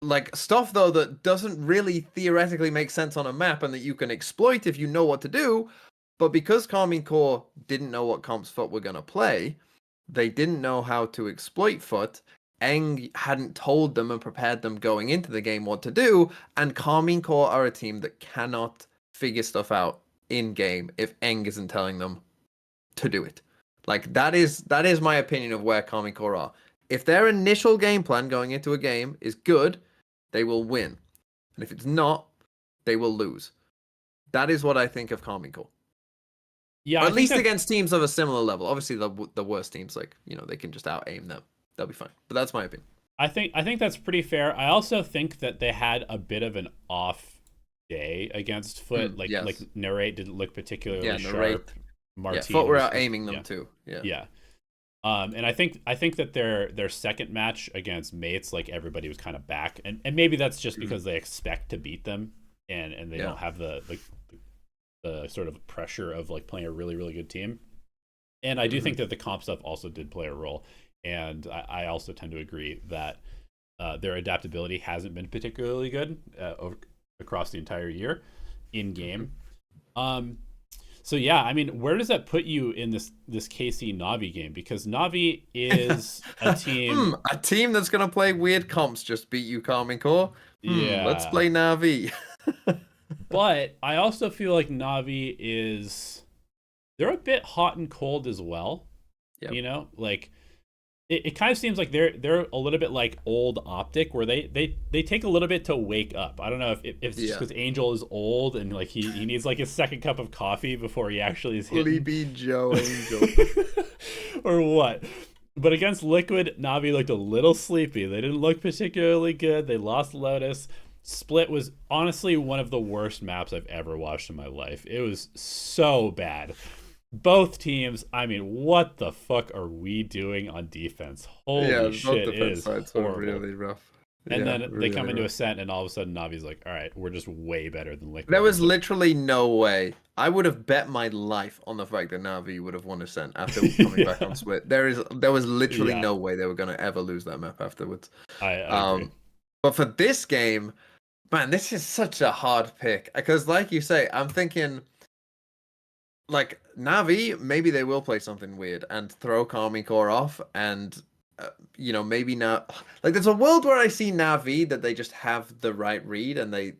like stuff though that doesn't really theoretically make sense on a map and that you can exploit if you know what to do. But because Karmine Corps didn't know what comps Foot were going to play, they didn't know how to exploit Foot. Eng hadn't told them and prepared them going into the game what to do, and Karmine Corps are a team that cannot figure stuff out in game if Eng isn't telling them to do it. Like that is my opinion of where Karmine Corps are. If their initial game plan going into a game is good, they will win. And if it's not, they will lose. That is what I think of Karmine Corps. Yeah, or at least against teams of a similar level. Obviously the worst teams, like, you know, they can just out aim them. They'll be fine. But that's my opinion. I think that's pretty fair. I also think that they had a bit of an off day against Foot. Like Narrate didn't look particularly sharp. Martin, Foot were out aiming them too. Yeah. And I think that their second match against Mates, like everybody was kind of back, and maybe that's just because they expect to beat them, and they don't have the sort of pressure of like playing a really, really good team. And I do think that the comp stuff also did play a role. And I also tend to agree that their adaptability hasn't been particularly good across the entire year in game. So yeah, I mean, where does that put you in this KC Navi game? Because Navi is a team that's gonna play weird comps. Just beat you, Karmine Corps. Yeah, let's play Navi. But I also feel like Navi they're a bit hot and cold as well. You know, like. It kind of seems like they're a little bit like old Optic, where they take a little bit to wake up. I don't know if it's just because Angel is old and like he needs like his second cup of coffee before he actually is hitting. Sleepy Joe Angel. Or what. But against Liquid, Navi looked a little sleepy. They didn't look particularly good. They lost Lotus. Split was honestly one of the worst maps I've ever watched in my life. It was so bad. Both teams, I mean, what the fuck are we doing on defense? Holy shit, it is horrible. Really rough. And then they come into Acend, and all of a sudden Navi's like, all right, we're just way better than Liquid. There was literally no way. I would have bet my life on the fact that Navi would have won Acend after coming back on Split. There was literally no way they were going to ever lose that map afterwards. I agree. But for this game, man, this is such a hard pick. Because like you say, I'm thinking... like Navi, maybe they will play something weird and throw Karmine Corps off, and you know, maybe not. Like there's a world where I see Navi that they just have the right read and they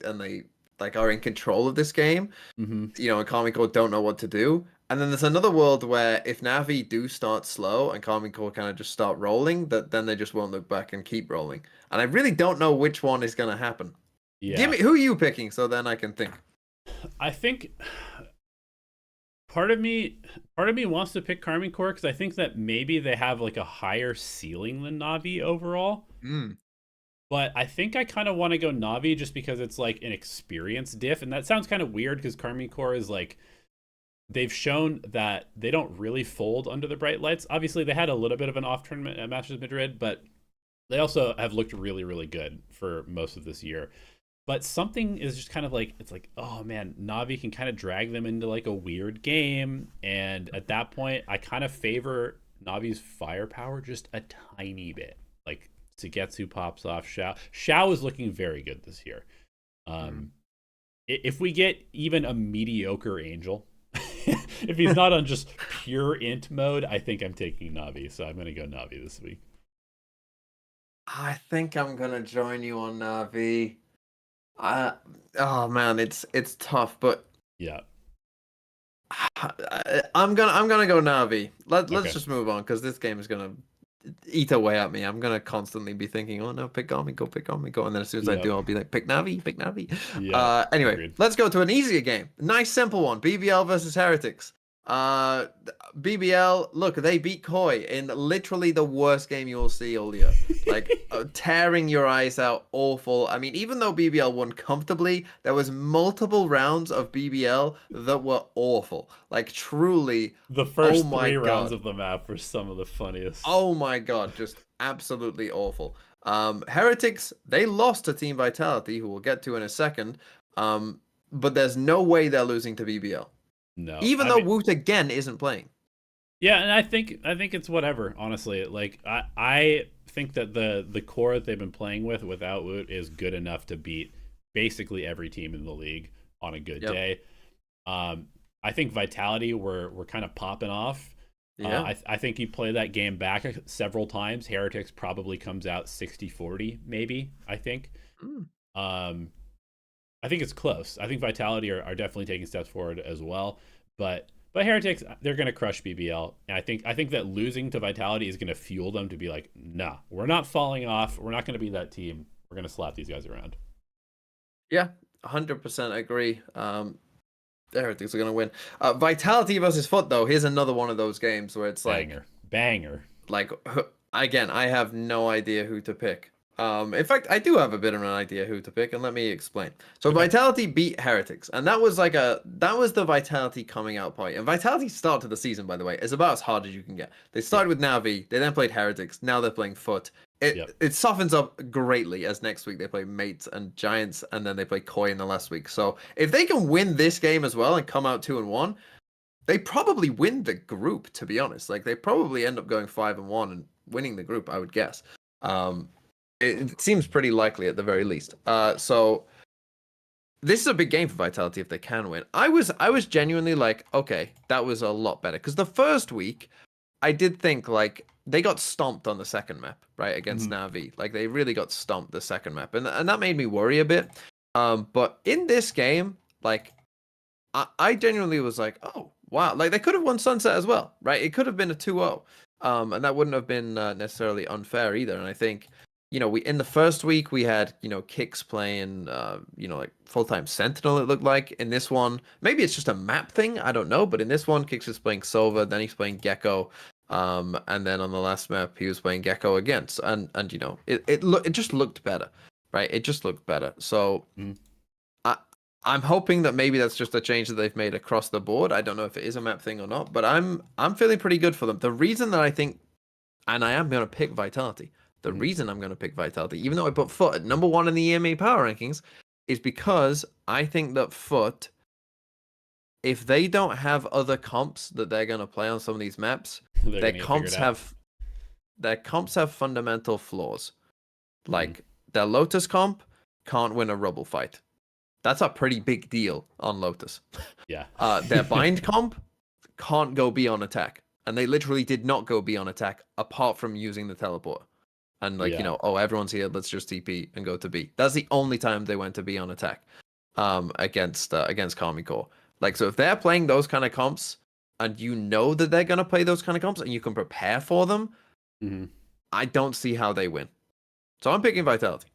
like are in control of this game. You know, and Karmine Corps don't know what to do. And then there's another world where if Navi do start slow and Karmine Corps kind of just start rolling, then they just won't look back and keep rolling. And I really don't know which one is going to happen. Yeah. Who are you picking so then I can think? I think part of me wants to pick Karmine Corps because I think that maybe they have like a higher ceiling than Navi overall. But I think I kind of want to go Navi just because it's like an experience diff, and that sounds kind of weird because Karmine Corps is like, they've shown that they don't really fold under the bright lights. Obviously, they had a little bit of an off tournament at Masters Madrid, but they also have looked really, really good for most of this year. but something is just kind of like, it's like, oh man, Navi can kind of drag them into like a weird game, and at that point I kind of favor Navi's firepower just a tiny bit. Like Sugetsu pops off, Xiao is looking very good this year. Mm. If we get even a mediocre Angel, if he's not on just pure int mode, I think I'm taking Navi, so I'm gonna go Navi this week. I think I'm gonna join you on Navi. I oh man, it's tough, but Yeah. I'm gonna go Navi. Let's Okay. just move on because this game is gonna eat away at me. I'm gonna constantly be thinking, oh no, pick Army, pick Army, go. And then as soon as I Yep. do, I'll be like, pick Navi, pick Navi. Yeah. Anyway, Agreed. let's go to an easier game. Nice simple one. BBL versus Heretics. BBL, look, they beat Koi in literally the worst game you'll see all year. Like tearing your eyes out, awful. I mean, even though BBL won comfortably, there was multiple rounds of BBL that were awful. Like truly, The oh first my 3 rounds god. of the map were some of the funniest. Oh my god, just absolutely awful. Heretics, they lost to Team Vitality, who we'll get to in a second. But there's no way they're losing to BBL. No, Even I though mean, Woot again isn't playing. yeah, and I think it's whatever. Honestly, like I think that the core that they've been playing with without Woot is good enough to beat basically every team in the league on a good Yep. day. I think Vitality were kind of popping off. Yeah. I think you play that game back several times. Heretics probably comes out 60-40, maybe. I think. Mm. Um, I think it's close. I think Vitality are definitely taking steps forward as well. But Heretics, they're going to crush BBL. And I think that losing to Vitality is going to fuel them to be like, nah, we're not falling off. We're not going to be that team. We're going to slap these guys around. Yeah, 100% agree. Heretics are going to win. Vitality versus Foot, though, here's another one of those games where it's Banger. like again, I have no idea who to pick. In fact, I do have a bit of an idea who to pick, and let me explain. So Okay. Vitality beat Heretics, and that was the Vitality coming out party. And Vitality start to the season, by the way, is about as hard as you can get. They Yeah. started with Navi, they then played Heretics, now they're playing Foot. It Yep. it softens up greatly as next week they play Mates and Giants, and then they play Koi in the last week. So if they can win this game as well and come out 2-1, they probably win the group, to be honest. Like they probably end up going 5-1 and winning the group, I would guess. It seems pretty likely at the very least. So this is a big game for Vitality if they can win. I was genuinely like, okay, that was a lot better because the first week I did think like they got stomped on the second map, right, against Mhm. Navi. Like they really got stomped the second map, and that made me worry a bit. But in this game, like I genuinely was like, oh wow, like they could have won Sunset as well, right? It could have been a 2-0, and that wouldn't have been necessarily unfair either. And I think, we in the first week we had Kicks playing, like full time Sentinel. It looked like in this one, maybe it's just a map thing, I don't know. But in this one, Kicks is playing Sova, then he's playing Gecko, and then on the last map he was playing Gecko again. And it just looked better, right? It just looked better. So. Mhm. I, I'm hoping that maybe that's just a change that they've made across the board. I don't know if it is a map thing or not, but I'm feeling pretty good for them. The reason that I think, and I am going to pick Vitality. The Mhm. reason I'm going to pick Vitality, even though I put Foot at number 1 in the EMEA power rankings, is because I think that Foot, if they don't have other comps that they're going to play on some of these maps, They're their gonna get figured comps out. have their comps have fundamental flaws. Mhm. Like their Lotus comp can't win a rubble fight. That's a pretty big deal on Lotus. Yeah. Their bind comp can't go B on attack, and they literally did not go B on attack apart from using the teleport. And like Yeah. oh, everyone's here, let's just TP and go to B. That's the only time they went to B on attack, against Kami Core. Like so, if they're playing those kind of comps, and you know that they're gonna play those kind of comps, and you can prepare for them, Mhm. I don't see how they win. So I'm picking Vitality.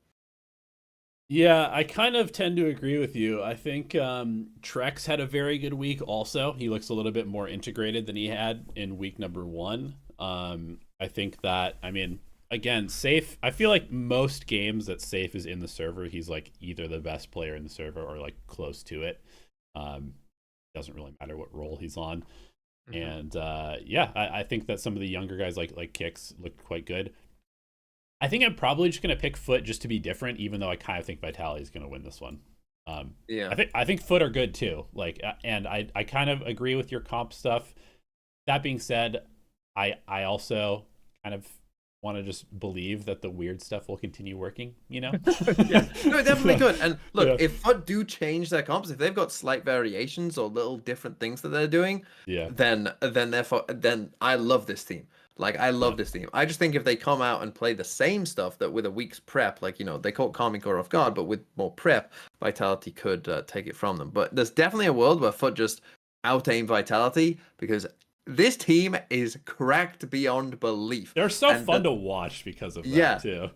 Yeah, I kind of tend to agree with you. I think Trex had a very good week also. He looks a little bit more integrated than he had in week number 1. I think that, I mean, again, Safe, I feel like most games that Safe is in the server, he's like either the best player in the server or like close to it. Um, doesn't really matter what role he's on. Mhm. And yeah, I think that some of the younger guys like Kicks looked quite good. I think I'm probably just gonna pick Foot just to be different, even though I kind of think Vitality is gonna win this one. Yeah. I think Foot are good too. Like, and I kind of agree with your comp stuff. That being said, I also kind of want to just believe that the weird stuff will continue working, you know? Yeah. No, it definitely could. And look, Yeah. if FUT do change their comps, if they've got slight variations or little different things that they're doing, Yeah. then I love this team. Like I love this team. I just think if they come out and play the same stuff that with a week's prep, like they caught Karmine Core off guard, but with more prep, Vitality could take it from them. But there's definitely a world where FUT just out aim Vitality because this team is cracked beyond belief. They're so fun to watch because of that too.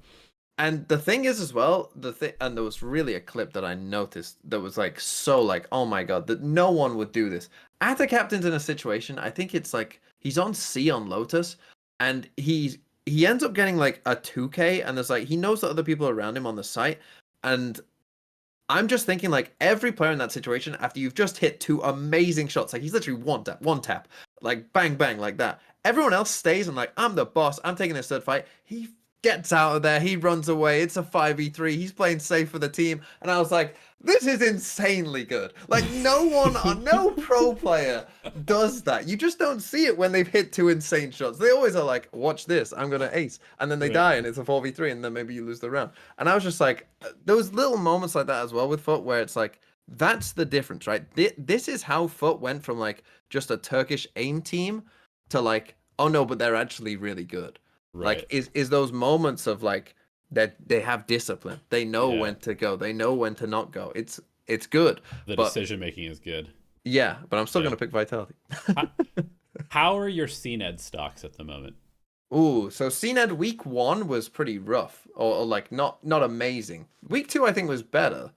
And the thing is as well, and there was really a clip that I noticed that was like so like, oh my god, that no one would do this. Ata Captain's in a situation, I think it's like he's on C on Lotus, and he ends up getting like a 2K, and there's like he knows that other people around him on the site, and I'm just thinking like every player in that situation, after you've just hit 2 amazing shots, like he's literally one tap, like bang bang like that. Everyone else stays and like I'm the boss, I'm taking this third fight. He gets out of there, he runs away. It's a 5v3. He's playing safe for the team, and I was like, this is insanely good. Like no pro player does that. You just don't see it when they've hit 2 insane shots. They always are like, watch this, I'm gonna ace, and then they die, and it's a 4v3, and then maybe you lose the round. And I was just like, those little moments like that as well with FUT, where it's like, that's the difference, right? This is how FUT went from like just a Turkish aim team to like, oh no, but they're actually really good. Right. Like is those moments of like that they have discipline. They know when to go. They know when to not go. It's good. The decision making is good. Yeah, but I'm still gonna pick Vitality. How are your CNED stocks at the moment? Ooh, so CNED week 1 was pretty rough, or like not amazing. Week 2 I think was better.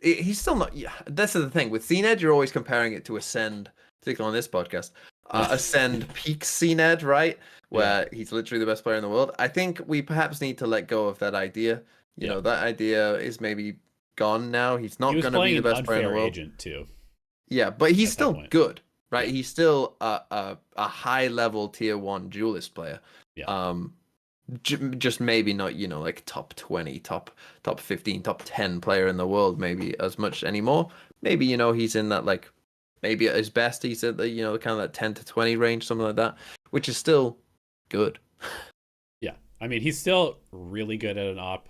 He's still not. Yeah, that's the thing with CNED. You're always comparing it to Acend, particularly on this podcast. Acend peak CNED, right? Where he's literally the best player in the world. I think we perhaps need to let go of that idea. You know, that idea is maybe gone now. He's not going to be the best player in the world. Agent too. Yeah, but he's still good, right? He's still a high level tier 1 duelist player. Yeah. Just maybe not, like top 20, top 15, top 10 player in the world, maybe as much anymore. Maybe, he's in that like, maybe at his best, he's at the, kind of that 10 to 20 range, something like that, which is still good. Yeah. I mean, he's still really good at an op.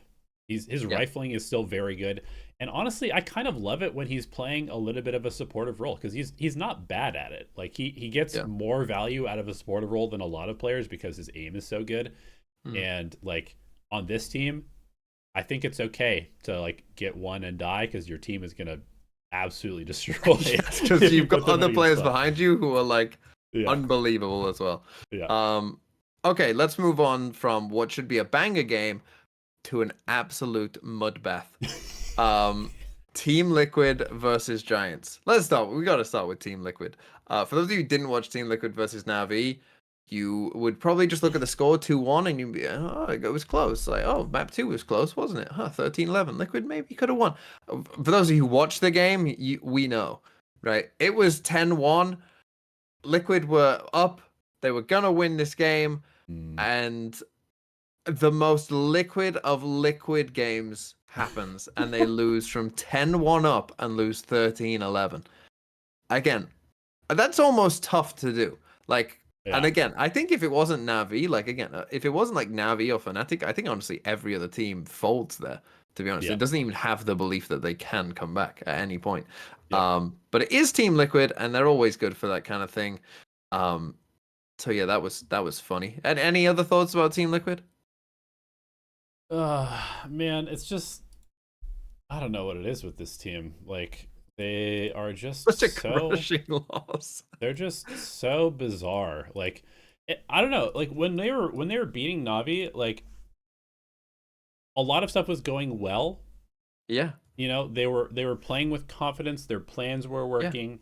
His rifling is still very good. And honestly, I kind of love it when he's playing a little bit of a supportive role because he's not bad at it. Like he gets more value out of a supportive role than a lot of players because his aim is so good. And like on this team, I think it's okay to like get one and die because your team is gonna absolutely destroy it. Because you've got other players behind you who are like unbelievable as well. Okay, let's move on from what should be a banger game to an absolute mudbath. Team Liquid versus Giants. We got to start with Team Liquid. For those of you who didn't watch Team Liquid versus Na'Vi, you would probably just look at the score 2-1 and you'd be, oh, it was close. Like, oh, map 2 was close, wasn't it? 13-11. Liquid maybe could have won. For those of you who watched the game, we know, right? It was 10-1. Liquid were up. They were going to win this game. And the most liquid of liquid games happens and they lose from 10-1 up and lose 13-11. Again, that's almost tough to do. Like, and again, I think if it wasn't Na'Vi, like again, if it wasn't like Na'Vi or Fnatic, I think honestly every other team folds there, to be honest. It doesn't even have the belief that they can come back at any point. But it is Team Liquid and they're always good for that kind of thing. So yeah, that was funny. And any other thoughts about Team Liquid? Man, it's just I don't know what it is with this team. Like they are just such a crushing loss. They're just so bizarre. Like I don't know. Like when they were beating Na'Vi, like a lot of stuff was going well. Yeah. They were playing with confidence. Their plans were working.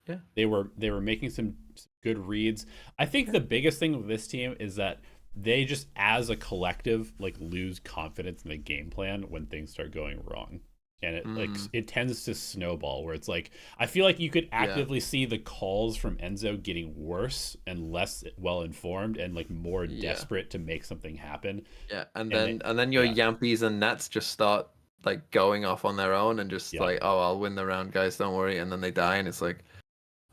Yeah. They were making some good reads. I think the biggest thing with this team is that they just as a collective like lose confidence in the game plan when things start going wrong. and it Mm, it tends to snowball where it's like I feel like you could yeah, actively see the calls from Enzo getting worse and less well informed and like more yeah, desperate to make something happen. yeah. And it, And then your yeah, Yampies and Nets just start like going off on their own and just yep, like, oh, I'll win the round, guys, don't worry. And then they die, and it's like,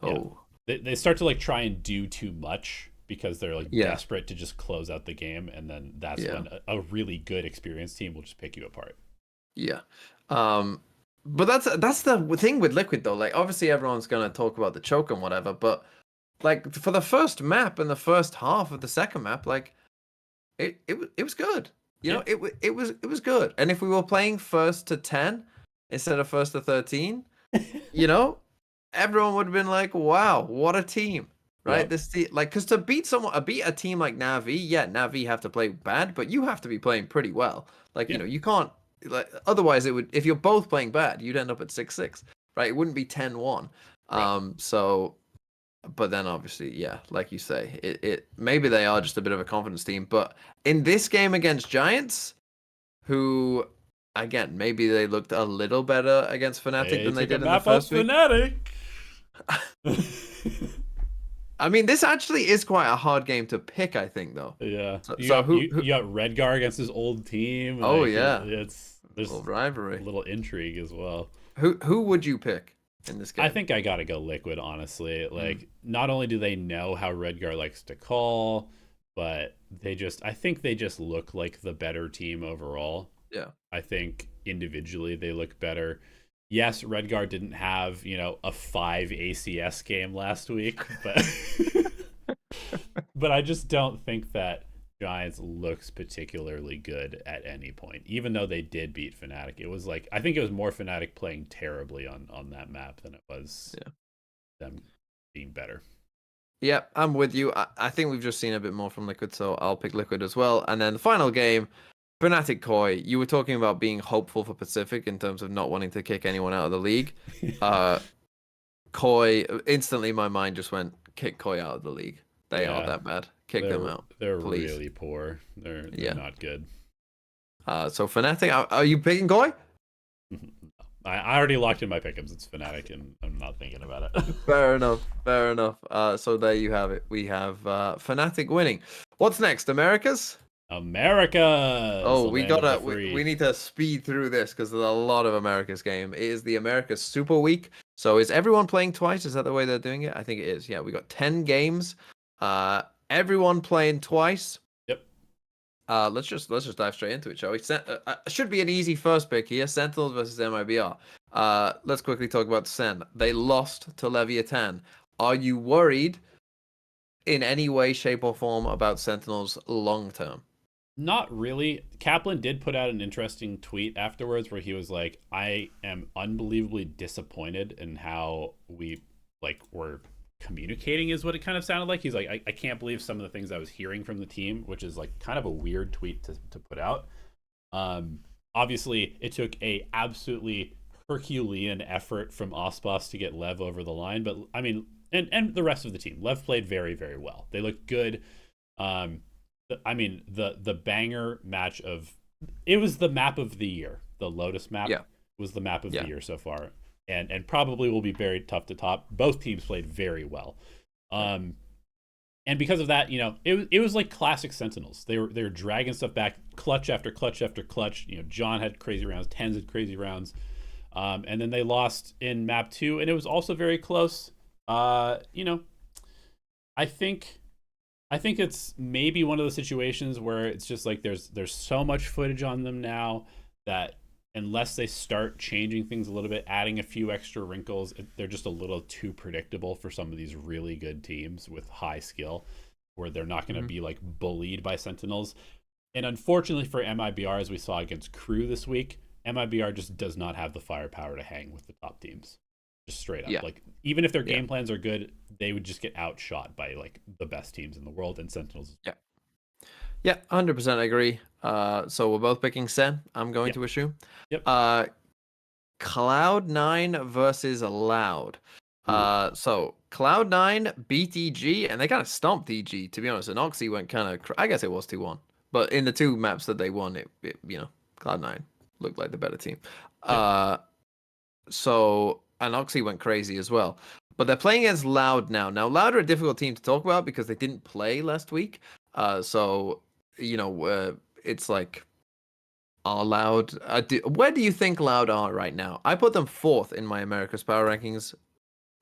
yeah. oh, They start to like try and do too much because they're like yeah, desperate to just close out the game, and then that's yeah, when a really good experienced team will just pick you apart. yeah. Um, but that's the thing with Liquid though. Like, obviously everyone's gonna talk about the choke and whatever, but like for the first map and the first half of the second map, like it was good. You Yeah, know, it was good. And if we were playing first to 10 instead of first to 13, you know, everyone would have been like, "Wow, what a team!" Right? yep, This like because to beat someone, beat a team like Navi, yeah, Navi have to play bad, but you have to be playing pretty well. Like yeah, you can't like otherwise it would if you're both playing bad, you'd end up at 6-6, right? It wouldn't be 10-1. right. So but then obviously, yeah, like you say, it maybe they are just a bit of a confidence team, but in this game against Giants, who again maybe they looked a little better against Fnatic They than they took a did in the map off first week. Fnatic. I mean, this actually is quite a hard game to pick, I think, though. Yeah, So who? you got Redgar against his old team. Oh Like yeah, it's a little there's a rivalry. little intrigue as well. Who would you pick in this I game? think I gotta go Liquid, honestly. Mm, Like, not only do they know how Redgar likes to call, but I think they just look like the better team overall. yeah. I think individually they look better. Yes, Redgar didn't have, a 5 ACS game last week, but but I just don't think that Giants looks particularly good at any point. Even though they did beat Fnatic, it was like I think it was more Fnatic playing terribly on that map than it was Yeah. them being better. Yeah, I'm with you. I think we've just seen a bit more from Liquid, so I'll pick Liquid as well. And then the final game, Fnatic Koi. You were talking about being hopeful for Pacific in terms of not wanting to kick anyone out of the league. Uh, Koi, instantly my mind just went, kick Koi out of the league. They are Yeah, that bad. Kick them out, they're please. really poor. They're Yeah. not good. So Fnatic, are you picking Koi? I already locked in my pickups. It's Fnatic, and I'm not thinking about it. Fair enough. Fair enough. So there you have it. We have Fnatic winning. What's next? Americas? America is Oh, the we land of the gotta we free. need to speed through this because there's a lot of America's game. It is the America's Super Week. So is everyone playing twice? Is that the way they're doing it? I think it is. Yeah, we got 10 games. Everyone playing twice. Yep. Let's just dive straight into it, shall we? Should be an easy first pick here. Sentinels versus MIBR. Let's quickly talk about Sen. They lost to Leviathan. Are you worried in any way, shape, or form about Sentinels long term? Not really. Kaplan did put out an interesting tweet afterwards where he was like, "I am unbelievably disappointed in how we were communicating," is what it kind of sounded like. He's like, I can't believe some of the things I was hearing from the team," which is like kind of a weird tweet to put out. Obviously, it took a absolutely Herculean effort from Ospas to get Lev over the line, but I mean, and the rest of the team, Lev played very very well. They looked good. Um, I mean, the banger match of it was the map of the year. The Lotus map Yeah, was the map of yeah, the year so far, and probably will be very tough to top. Both teams played very well. right. And because of that, it was like classic Sentinels. They were dragging stuff back, clutch after clutch after clutch. John had crazy rounds, Tens had crazy rounds, and then they lost in map 2, and it was also very close. I think it's maybe one of those situations where it's just like there's so much footage on them now that unless they start changing things a little bit, adding a few extra wrinkles, they're just a little too predictable for some of these really good teams with high skill, where they're not going to Mhm. be like bullied by Sentinels. And unfortunately for MIBR, as we saw against Crew this week, MIBR just does not have the firepower to hang with the top teams. Just straight up. Yeah, Like, even if their yeah, game plans are good, they would just get outshot by like the best teams in the world, and Sentinels. yeah, yeah. 100% agree. So we're both picking Sen. I'm going Yep. to assume. Yep. Cloud9 versus Loud. Ooh. So Cloud9 beat EG, and they kind of stomped EG. To be honest, and Oxy went kind of. I guess it was 2-1, but in the two maps that they won, Cloud9 looked like the better team. Yep. So and Oxy went crazy as well. But they're playing against Loud now. Now Loud are a difficult team to talk about because they didn't play last week. So it's like are Loud. Where do you think Loud are right now? I put them fourth in my America's Power rankings.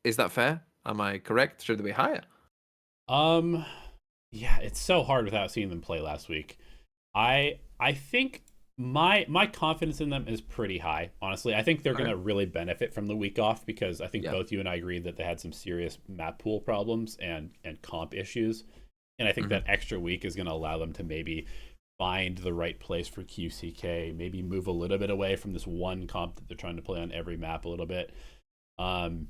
Is that fair? Am I correct? Should they be higher? Um, yeah, it's so hard without seeing them play last week. I think my confidence in them is pretty high. Honestly, I think they're Okay. gonna really benefit from the week off because I think Yeah. both you and I agreed that they had some serious map pool problems and comp issues, and I think Mhm. that extra week is gonna allow them to maybe find the right place for QCK, maybe move a little bit away from this one comp that they're trying to play on every map a little bit. Um,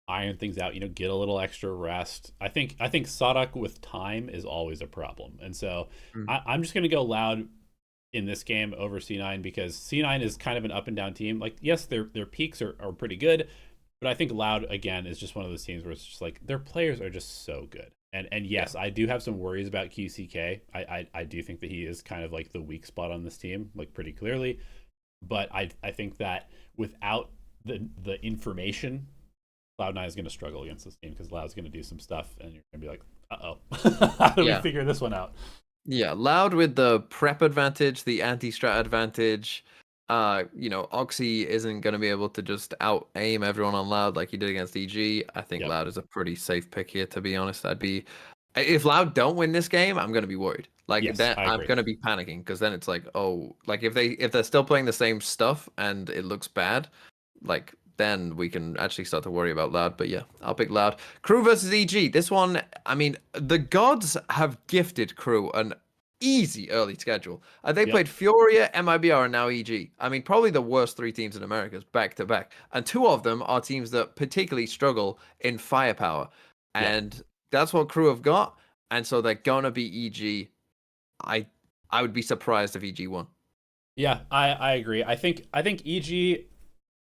iron things out, get a little extra rest. I think Sadak with time is always a problem, and so Mm. I'm just gonna go Loud in this game over C9 because C9 is kind of an up and down team. Like, yes, their peaks are pretty good, but I think Loud again is just one of those teams where it's just like their players are just so good. And Yeah. yes, I do have some worries about QCK. I do think that he is kind of like the weak spot on this team, like pretty clearly. But I think that without the information, Cloud9 is going to struggle against this team because Loud's going to do some stuff, and you're going to be like, how do we Yeah. figure this one out? Yeah, Loud with the prep advantage, the anti-strat advantage. Oxy isn't going to be able to just out aim everyone on Loud like he did against EG. I think Yep. Loud is a pretty safe pick here, to be honest. If Loud don't win this game, I'm going to be worried. Like Yes, that, I I'm agree. going to be panicking because then it's like, oh, like if they're still playing the same stuff and it looks bad, like then we can actually start to worry about Loud. But yeah, I'll pick Loud. Crew versus EG. This one, I mean, the gods have gifted Crew an easy early schedule. They Yep. played Furia, MIBR, and now EG. I mean, probably the worst three teams in Americas back to back. And two of them are teams that particularly struggle in firepower. Yep. And that's what Crew have got. And so they're gonna be EG. I I would be surprised if EG won. Yeah, I agree. I think EG.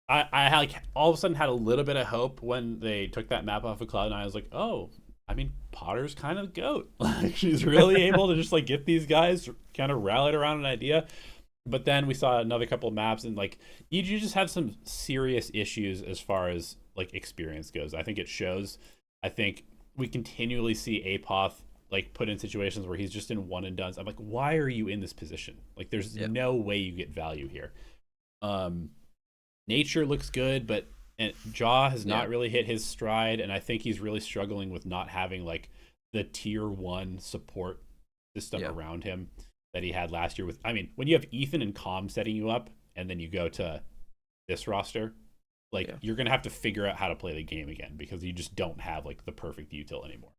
I like all of a sudden had a little bit of hope when they took that map off of Cloud9. I was like, oh, I mean, Potter's kind of the goat. Like she's really able to just like get these guys kind of rallied around an idea. But then we saw another couple of maps, and like EG just have some serious issues as far as like experience goes. I think it shows. I think we continually see Apoth like put in situations where he's just in one and dones. I'm like, why are you in this position? Like, there's Yeah. no way you get value here. Um, Nature looks good, but and Jaw has Yeah. not really hit his stride, and I think he's really struggling with not having like the tier one support system Yeah. around him that he had last year. With I mean, when you have Ethan and Com setting you up, and then you go to this roster, like Yeah. you're gonna have to figure out how to play the game again because you just don't have like the perfect util anymore.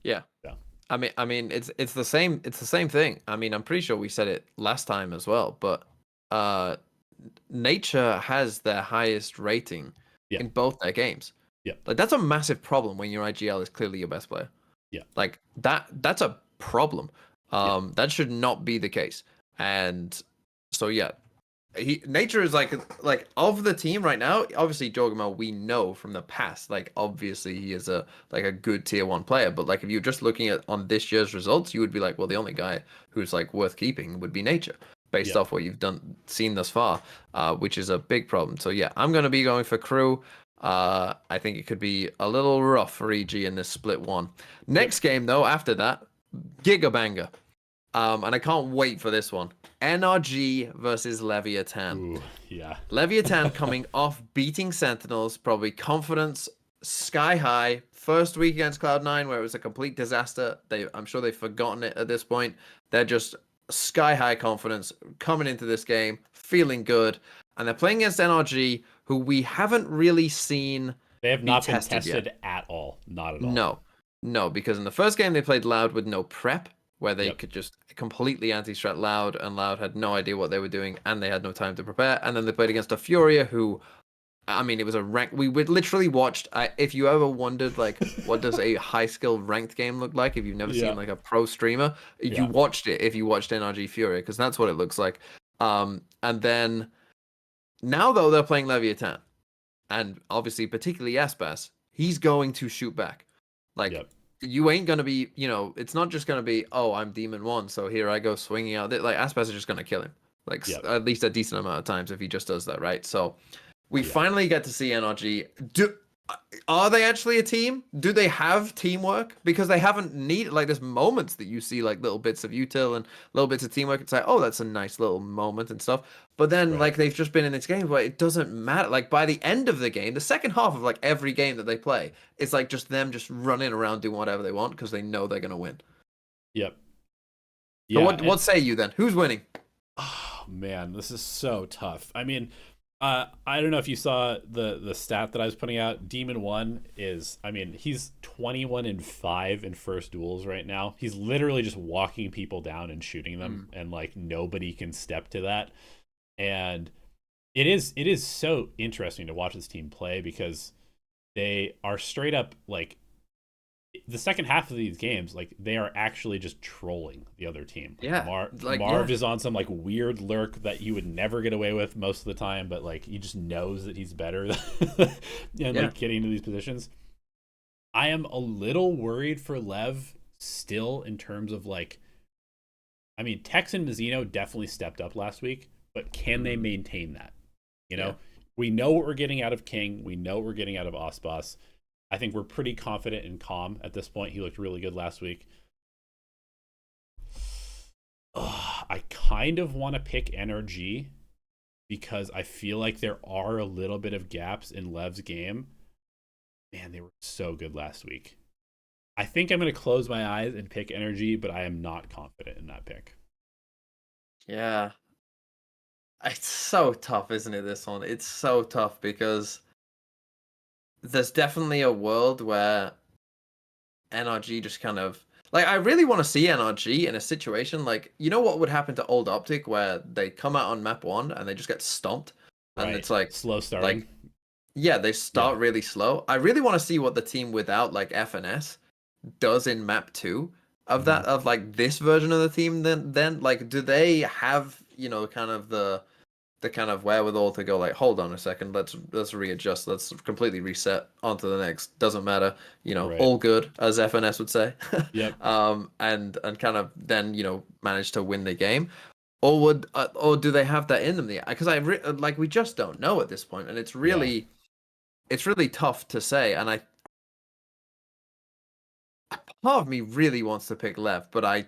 Yeah. So I mean, it's the same thing. I mean, I'm pretty sure we said it last time as well, but uh Nature has their highest rating yeah, in both their games. yeah, Like that's a massive problem when your IGL is clearly your best player. yeah, Like that's a problem. yeah, That should not be the case. And so yeah, Nature is like of the team right now. Obviously, Jorgamel we know from the past. Like obviously he is a good tier one player. But like if you're just looking at on this year's results, you would be like, well, the only guy who's like worth keeping would be Nature based yeah. off what you've seen thus far, which is a big problem. So yeah, I'm gonna be going for Crew. I think it could be a little rough for EG in this split one. Yep. Next game though, after that, Gigabanger. And I can't wait for this one. NRG versus Leviathan. Ooh, yeah, Leviathan coming off beating Sentinels, probably confidence sky high. First week against Cloud9 where it was a complete disaster. I'm sure they've forgotten it at this point. They're just sky high confidence coming into this game, feeling good. And they're playing against NRG, who we haven't really seen they have be not been tested yet. tested at all. Not at all. No, no, because in the first game they played Loud with no prep, where they Yep. could just completely anti-strat Loud, and Loud had no idea what they were doing, and they had no time to prepare. And then they played against a Furia, who, I mean, it was a rank. We would literally watched. If you ever wondered, like, what does a high skill ranked game look like? If you've never Yeah. seen like a pro streamer, you Yeah. watched it. If you watched NRG Furia, because that's what it looks like. And then now though they're playing Leviathan, and obviously particularly Aspas, he's going to shoot back. Like Yep. you ain't gonna be, it's not just gonna be, oh, I'm Demon One, so here I go swinging out. Like Aspas is just gonna kill him. like Yep. at least a decent amount of times if he just does that, right? So we Yeah. finally get to see NRG. Are they actually a team? Do they have teamwork? Because they haven't needed, like, there's moments that you see like little bits of util and little bits of teamwork. It's like, oh, that's a nice little moment and stuff. But then Right. like they've just been in this game where it doesn't matter. Like by the end of the game, the second half of like every game that they play, it's like just them just running around doing whatever they want because they know they're gonna win. Yep. So Yeah. what say you then? Who's winning? Oh man, this is so tough. I mean, I don't know if you saw the stat that I was putting out. Demon One is, I mean, he's 21-5 in first duels right now. He's literally just walking people down and shooting them, and like nobody can step to that. And it is so interesting to watch this team play because they are straight up like the second half of these games, like they are actually just trolling the other team. Yeah, Marv is on some like weird lurk that you would never get away with most of the time, but like he just knows that he's better and like getting into these positions. I am a little worried for Lev still in terms of like, I mean, Tex and Mizzino definitely stepped up last week, but can they maintain that? You know, we know what we're getting out of King. We know what we're getting out of Osbos. I think we're pretty confident in Calm at this point. He looked really good last week. I kind of want to pick NRG because I feel like there are a little bit of gaps in Lev's game. Man, they were so good last week. I think I'm going to close my eyes and pick NRG, but I am not confident in that pick. Yeah. It's so tough, isn't it, this one? It's so tough because there's definitely a world where NRG just kind of like I really want to see NRG in a situation like you know what would happen to Old Optic where they come out on map 1 and they just get stomped and Right. it's like Slow starting. like yeah, they start really slow. I really want to see what the team without like FNS does in map 2 of that of like this version of the team then like do they have, you know, kind of the kind of wherewithal to go like, hold on a second, let's readjust, let's completely reset onto the next. Doesn't matter, you know, Right. all good, as FNS would say. Yep. And kind of then, you know, manage to win the game, or would or do they have that in them? Because like we just don't know at this point, and it's really tough to say. And part of me really wants to pick Lev, but I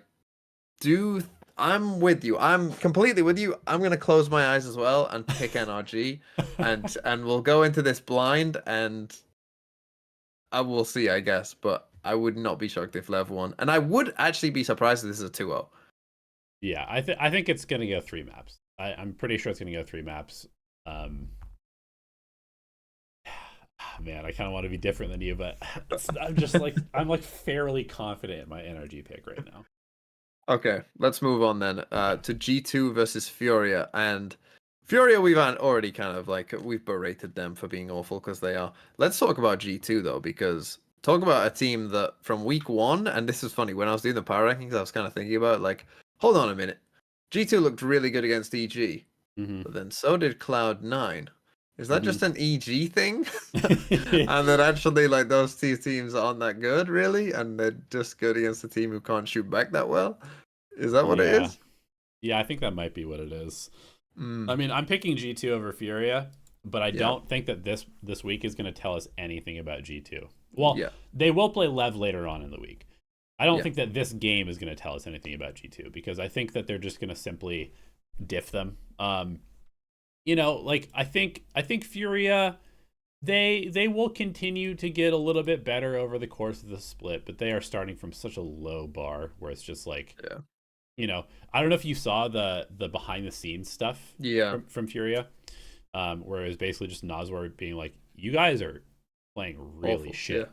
do. I'm with you. I'm completely with you. I'm gonna close my eyes as well and pick NRG, and we'll go into this blind, and I will see, I guess. But I would not be shocked if Lev won, and I would actually be surprised if this is a 2-0. Yeah, I think it's gonna go 3 maps. I'm pretty sure it's gonna go 3 maps. Man, I kind of want to be different than you, but I'm just like I'm like fairly confident in my NRG pick right now. Okay, let's move on then to G2 versus Furia. And Furia, we've already kind of like, we've berated them for being awful because they are. Let's talk about G2 though, because talk about a team that from week 1, and this is funny, when I was doing the power rankings, I was kind of thinking about like, hold on a minute. G2 looked really good against EG, but then so did Cloud9. Is that just an EG thing? And that actually, like, those two teams aren't that good, really? And they're just good against a team who can't shoot back that well? Is that what it is? Yeah, I think that might be what it is. Mm. I mean, I'm picking G2 over Furia, but I don't think that this week is going to tell us anything about G2. Well, they will play Lev later on in the week. I don't think that this game is going to tell us anything about G2 because I think that they're just going to simply diff them. You know, like I think Furia, they will continue to get a little bit better over the course of the split, but they are starting from such a low bar where it's just like, you know, I don't know if you saw the behind the scenes stuff from Furia, where it was basically just Nazwar being like, you guys are playing really shit.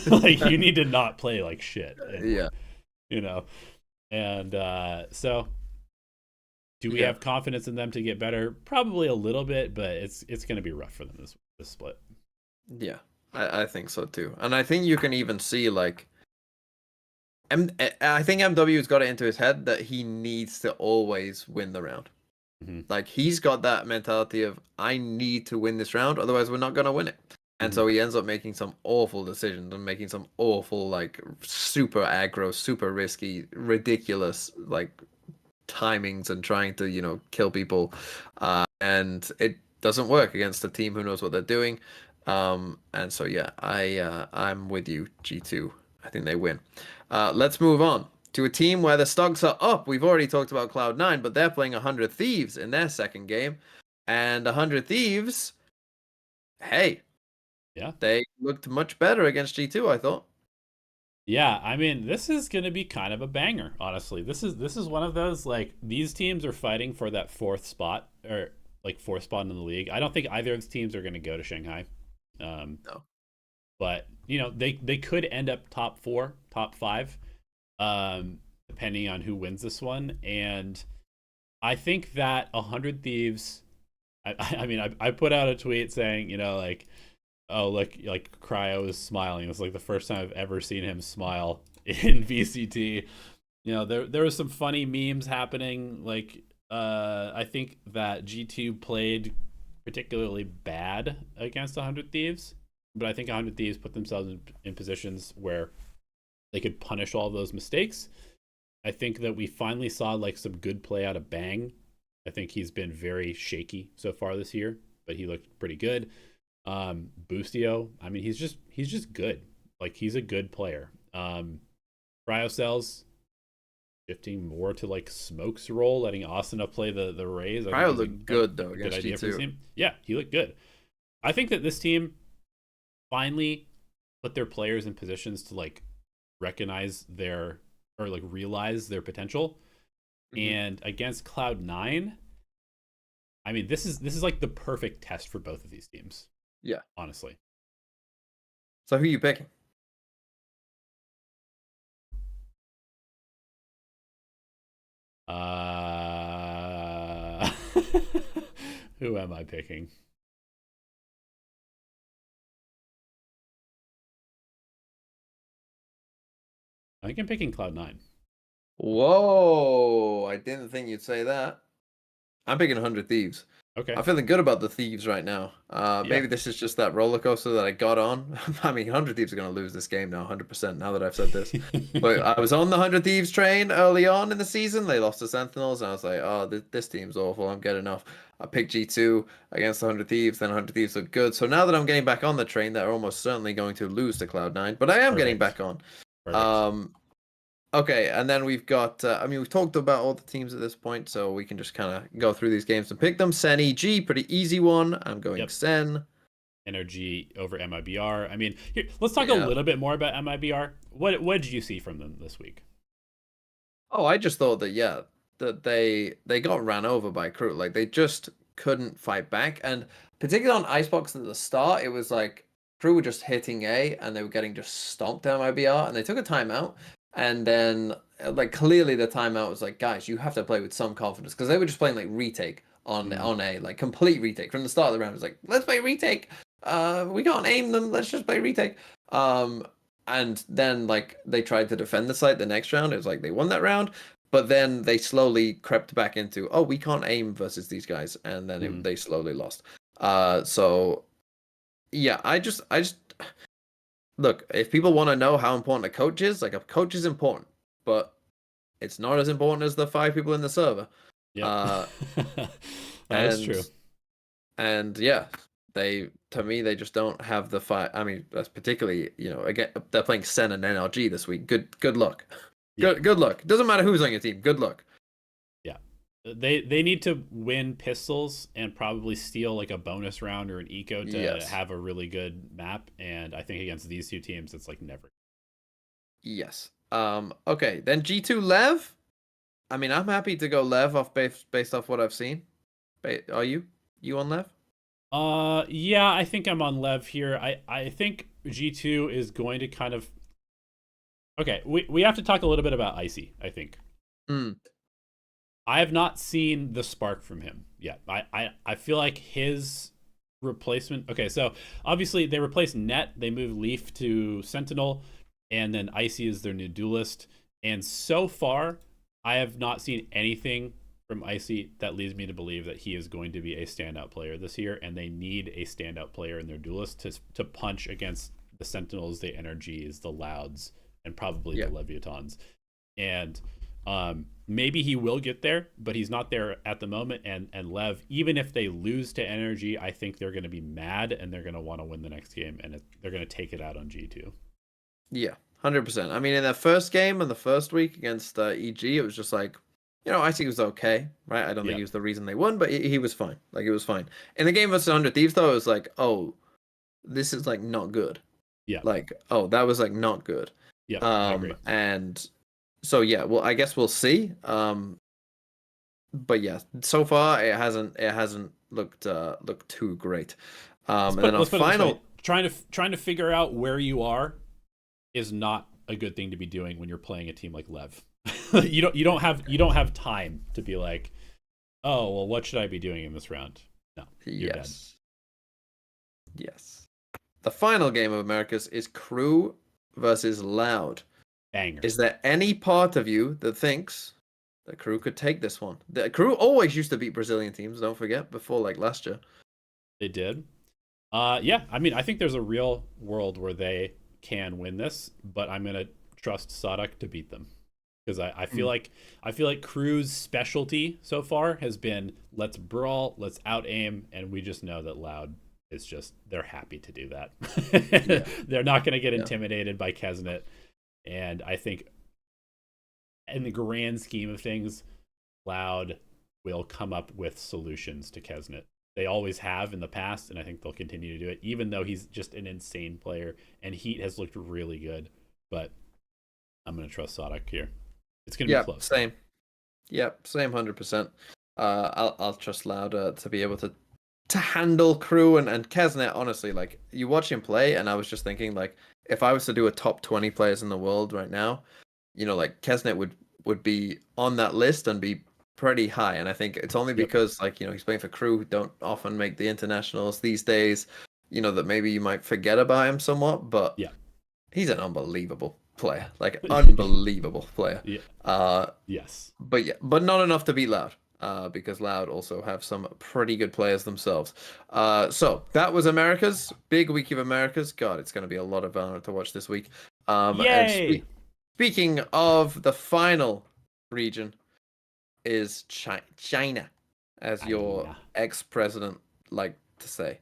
Like you need to not play like shit. And, you know, and so do we have confidence in them to get better? Probably a little bit, but it's going to be rough for them this split. Yeah, I think so too. And I think you can even see like I think MW's got it into his head that he needs to always win the round. Like he's got that mentality of I need to win this round, otherwise we're not going to win it. And so he ends up making some awful decisions and making some awful, like, super aggro, super risky, ridiculous, like, timings and trying to, kill people. And it doesn't work against a team who knows what they're doing. And so yeah, I'm with you, G2. I think they win. Let's move on to a team where the stocks are up. We've already talked about Cloud9, but they're playing 100 Thieves in their second game. And 100 Thieves, hey, Yeah. they looked much better against G2, I thought. Yeah, I mean, this is going to be kind of a banger, honestly. This is one of those, like, these teams are fighting for that fourth spot, or like fourth spot in the league. I don't think either of these teams are going to go to Shanghai. No. But, they could end up top 4, top 5, depending on who wins this one. And I think that 100 Thieves, I mean, I put out a tweet saying, like, oh, look, like Cryo is smiling. It was like the first time I've ever seen him smile in VCT. There was some funny memes happening. Like, I think that G2 played particularly bad against 100 Thieves, but I think 100 Thieves put themselves in positions where they could punish all of those mistakes. I think that we finally saw like some good play out of Bang. I think he's been very shaky so far this year, but he looked pretty good. Boostio, I mean, he's just good. Like, he's a good player. Cryocells shifting more to like Smoke's role, letting Asuna play the Rays. Cryo looked good though against G2. Yeah, he looked good. I think that this team finally put their players in positions to like recognize realize their potential. Mm-hmm. And against Cloud9, I mean, this is like the perfect test for both of these teams. Yeah, honestly. So who are you picking? Who am I picking? I think I'm picking Cloud9. Whoa, I didn't think you'd say that. I'm picking 100 Thieves. Okay. I'm feeling good about the Thieves right now. Maybe this is just that roller coaster that I got on. I mean, 100 Thieves are going to lose this game now, 100%, now that I've said this. But I was on the 100 Thieves train early on in the season. They lost to Sentinels, and I was like, oh, this team's awful. I'm getting off. I picked G2 against the 100 Thieves, then 100 Thieves look good. So now that I'm getting back on the train, they're almost certainly going to lose to Cloud9, but I am getting back on. Perfect. Okay, and then we've got, I mean, we've talked about all the teams at this point, so we can just kind of go through these games and pick them. Sen EG, pretty easy one. I'm going Sen. NRG over MIBR. I mean, here, let's talk a little bit more about MIBR. What did you see from them this week? Oh, I just thought that, that they got ran over by Crew. Like, they just couldn't fight back. And particularly on Icebox at the start, it was like Crew were just hitting A, and they were getting just stomped down MIBR, and they took a timeout. And then, like, clearly the timeout was like, guys, you have to play with some confidence, because they were just playing like retake on A, like complete retake from the start of the round. It was like, let's play retake. We can't aim them. Let's just play retake. And then like they tried to defend the site the next round. It was like they won that round, but then they slowly crept back into, oh, we can't aim versus these guys, and then they slowly lost. So yeah, I just. Look, if people want to know how important a coach is, like, a coach is important, but it's not as important as the 5 people in the server. Yeah, that's true. And yeah, to me, they just don't have the fight. I mean, that's particularly, again, they're playing Sen and NRG this week. Good luck. Yeah. Good luck. Doesn't matter who's on your team. Good luck. Yeah. They need to win pistols and probably steal like a bonus round or an eco to have a really good map. And I think against these two teams, it's like never. Yes. Okay. Then G2 Lev. I mean, I'm happy to go Lev off based off what I've seen. Are you on Lev? Yeah, I think I'm on Lev here. I think G2 is going to kind of. Okay, we have to talk a little bit about Icy, I think. I have not seen the spark from him yet. I feel like his replacement. Okay, so obviously they replaced Net. They moved Leaf to Sentinel, and then Icy is their new duelist. And so far, I have not seen anything from Icy that leads me to believe that he is going to be a standout player this year, and they need a standout player in their duelist to punch against the Sentinels, the NRGs, the Louds, and probably the Leviathans. And Maybe he will get there, but he's not there at the moment. And Lev, even if they lose to Energy, I think they're going to be mad and they're going to want to win the next game, and they're going to take it out on G2. Yeah, 100%. I mean, in that first game and the first week against EG, it was just like, I think he was okay, right? I don't think he was the reason they won, but he was fine. Like, it was fine. In the game versus 100 Thieves, though, it was like, oh, this is like not good. Yeah. Like, oh, that was like not good. Yeah. I agree. And so yeah, well, I guess we'll see. But yeah, so far it hasn't looked too great. And then our final, trying to figure out where you are is not a good thing to be doing when you're playing a team like Lev. you don't have time to be like, oh well, what should I be doing in this round? No, you're dead. Yes. The final game of Americas is Crew versus Loud. Banger. Is there any part of you that thinks the Crew could take this one? The Crew always used to beat Brazilian teams, don't forget, before like last year. They did. Yeah, I mean, I think there's a real world where they can win this, but I'm gonna trust Sadak to beat them. Because I feel like Crew's specialty so far has been let's brawl, let's out aim, and we just know that Loud is just they're happy to do that. Yeah. They're not going to get intimidated by Kesnet, and I think in the grand scheme of things, Loud will come up with solutions to Kesnet. They always have in the past, and I think they'll continue to do it, even though he's just an insane player and Heat has looked really good. But I'm going to trust Sadak here. It's going to be close. Same. Yep, same 100%. I'll trust Loud to be able to handle Crew and Kesnet. Honestly, like, you watch him play, and I was just thinking, like, if I was to do a top 20 players in the world right now, like, Kesnet would be on that list and be pretty high. And I think it's only because, like, he's playing for Crew who don't often make the internationals these days, that maybe you might forget about him somewhat, but he's an unbelievable player, like unbelievable player. Yes. But not enough to beat Loud, because Loud also have some pretty good players themselves. So that was Americas, big week of Americas. God, it's going to be a lot of Valorant to watch this week. Yay! And speaking of the final region, is China, as your ex-president liked to say.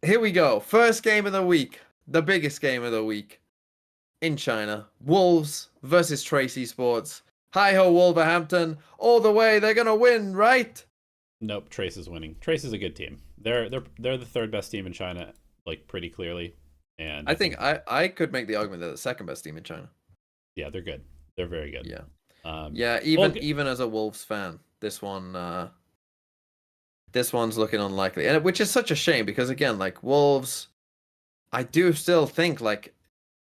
Here we go. First game of the week. The biggest game of the week in China. Wolves versus Trace Esports. Hi-ho, Wolverhampton. All the way. They're going to win, right? Nope, Trace is winning. Trace is a good team. They're the third best team in China, like, pretty clearly. And I think I could make the argument they're the second best team in China. Yeah, they're good. They're very good. Yeah. Even as a Wolves fan, this one's looking unlikely. And which is such a shame because, again, like, Wolves, I do still think, like,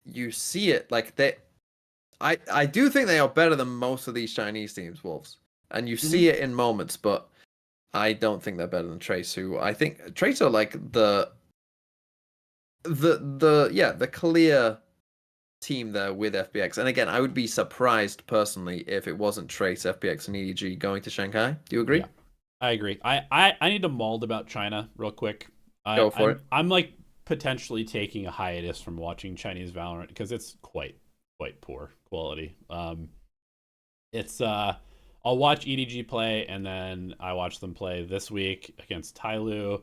you see it, like, I do think they are better than most of these Chinese teams, Wolves. And you see it in moments, but I don't think they're better than Trace, who I think Trace are like the clear team there with FPX. And again, I would be surprised personally if it wasn't Trace, FPX, and EDG going to Shanghai. Do you agree? Yeah, I agree. I need to mold about China real quick. Go for it. I'm like potentially taking a hiatus from watching Chinese Valorant because it's quite poor quality. I'll watch EDG play, and then I watched them play this week against Tyloo,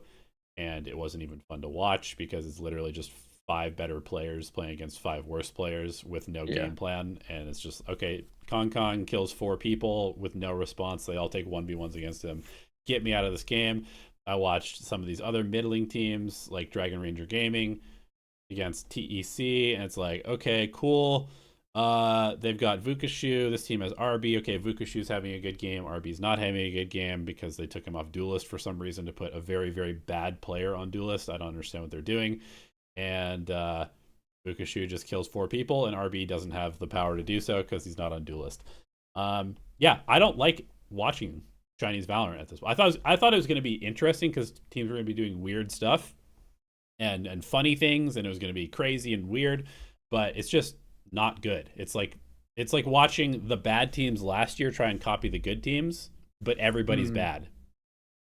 and it wasn't even fun to watch because it's literally just 5 better players playing against 5 worse players with no game plan, and it's just, okay, Kong kills 4 people with no response. They all take 1v1s against him. Get me out of this game. I watched some of these other middling teams like Dragon Ranger Gaming against TEC, and it's like, okay, cool. They've got Vukashu. This team has RB. Okay, Vukashu's having a good game. RB's not having a good game because they took him off Duelist for some reason to put a very, very bad player on Duelist. I don't understand what they're doing. And Vukashu just kills 4 people, and RB doesn't have the power to do so because he's not on Duelist. Yeah, I don't like watching Chinese Valorant at this point. I thought it was going to be interesting because teams were going to be doing weird stuff and funny things, and it was going to be crazy and weird, but it's just not good. It's like watching the bad teams last year try and copy the good teams, but everybody's bad.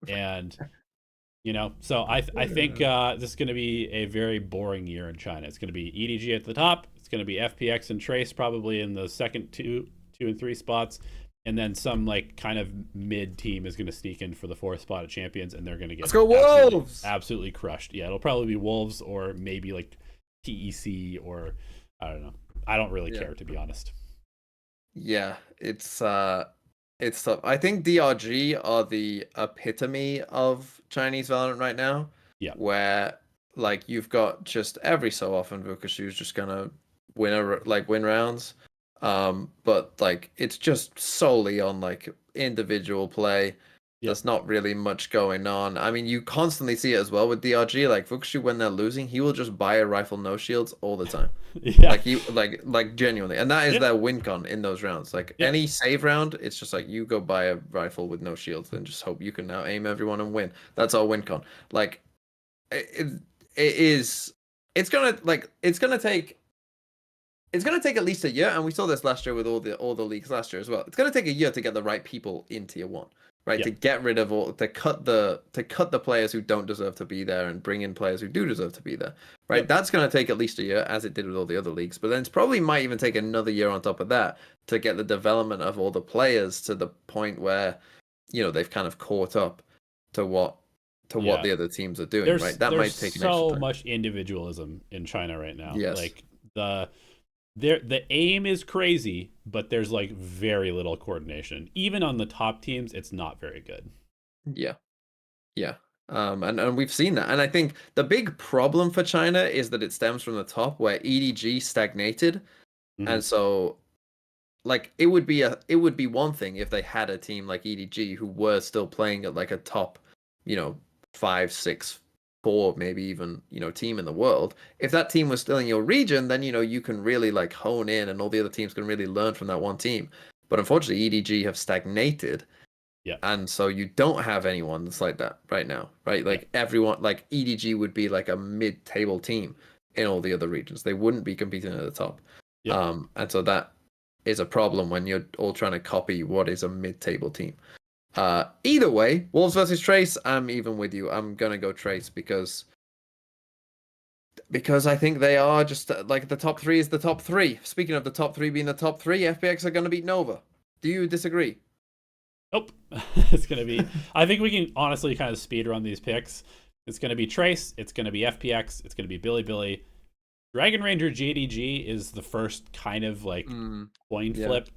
And You know, so I think this is going to be a very boring year in China. It's going to be EDG at the top. It's going to be FPX and Trace probably in the second two and three spots, and then some like kind of mid team is going to sneak in for the fourth spot at champions, and they're going to get Let's go Wolves! Absolutely crushed. Yeah, it'll probably be Wolves or maybe like TEC or I don't know. I don't really care, to be honest. Yeah, it's tough. I think DRG are the epitome of Chinese Valorant right now. Yeah. Where like you've got just every so often Vukashu's just gonna win rounds. But like it's just solely on like individual play. There's not really much going on. I mean, you constantly see it as well with DRG. Like Vukashu, when they're losing, he will just buy a rifle, no shields, all the time. Yeah. Like you, like genuinely, and that is their win con in those rounds. Like any save round, it's just like you go buy a rifle with no shields and just hope you can now aim everyone and win. That's our win con. Like it is. It's gonna take. It's gonna take at least a year, and we saw this last year with all the leagues last year as well. It's gonna take a year to get the right people in tier 1. Right, to get rid of to cut the players who don't deserve to be there and bring in players who do deserve to be there. Right, that's going to take at least a year, as it did with all the other leagues. But then it's probably might even take another year on top of that to get the development of all the players to the point where, you know, they've kind of caught up to what the other teams are doing. Right, that might take so much individualism in China right now. Yes. Like the aim is crazy, but there's like very little coordination. Even on the top teams, it's not very good. Yeah. And we've seen that. And I think the big problem for China is that it stems from the top, where EDG stagnated. Mm-hmm. And so like it would be one thing if they had a team like EDG who were still playing at like a top, you know, 5, 6, 4, maybe even, you know, team in the world. If that team was still in your region, then, you know, you can really like hone in and all the other teams can really learn from that one team. But unfortunately, EDG have stagnated. Yeah. And so you don't have anyone that's like that right now, right? Like everyone, like EDG would be like a mid-table team in all the other regions. They wouldn't be competing at the top. Yeah. And so that is a problem when you're all trying to copy what is a mid-table team. Either way, Wolves versus Trace, I'm even with you. I'm gonna go Trace because I think they are just like the top 3 is the top 3. Speaking of the top 3 being the top 3, FPX are gonna beat Nova. Do you disagree? Nope. It's gonna be. I think we can honestly kind of speed run these picks. It's gonna be Trace. It's gonna be FPX. It's gonna be Billy. Dragon Ranger JDG is the first kind of like coin flip.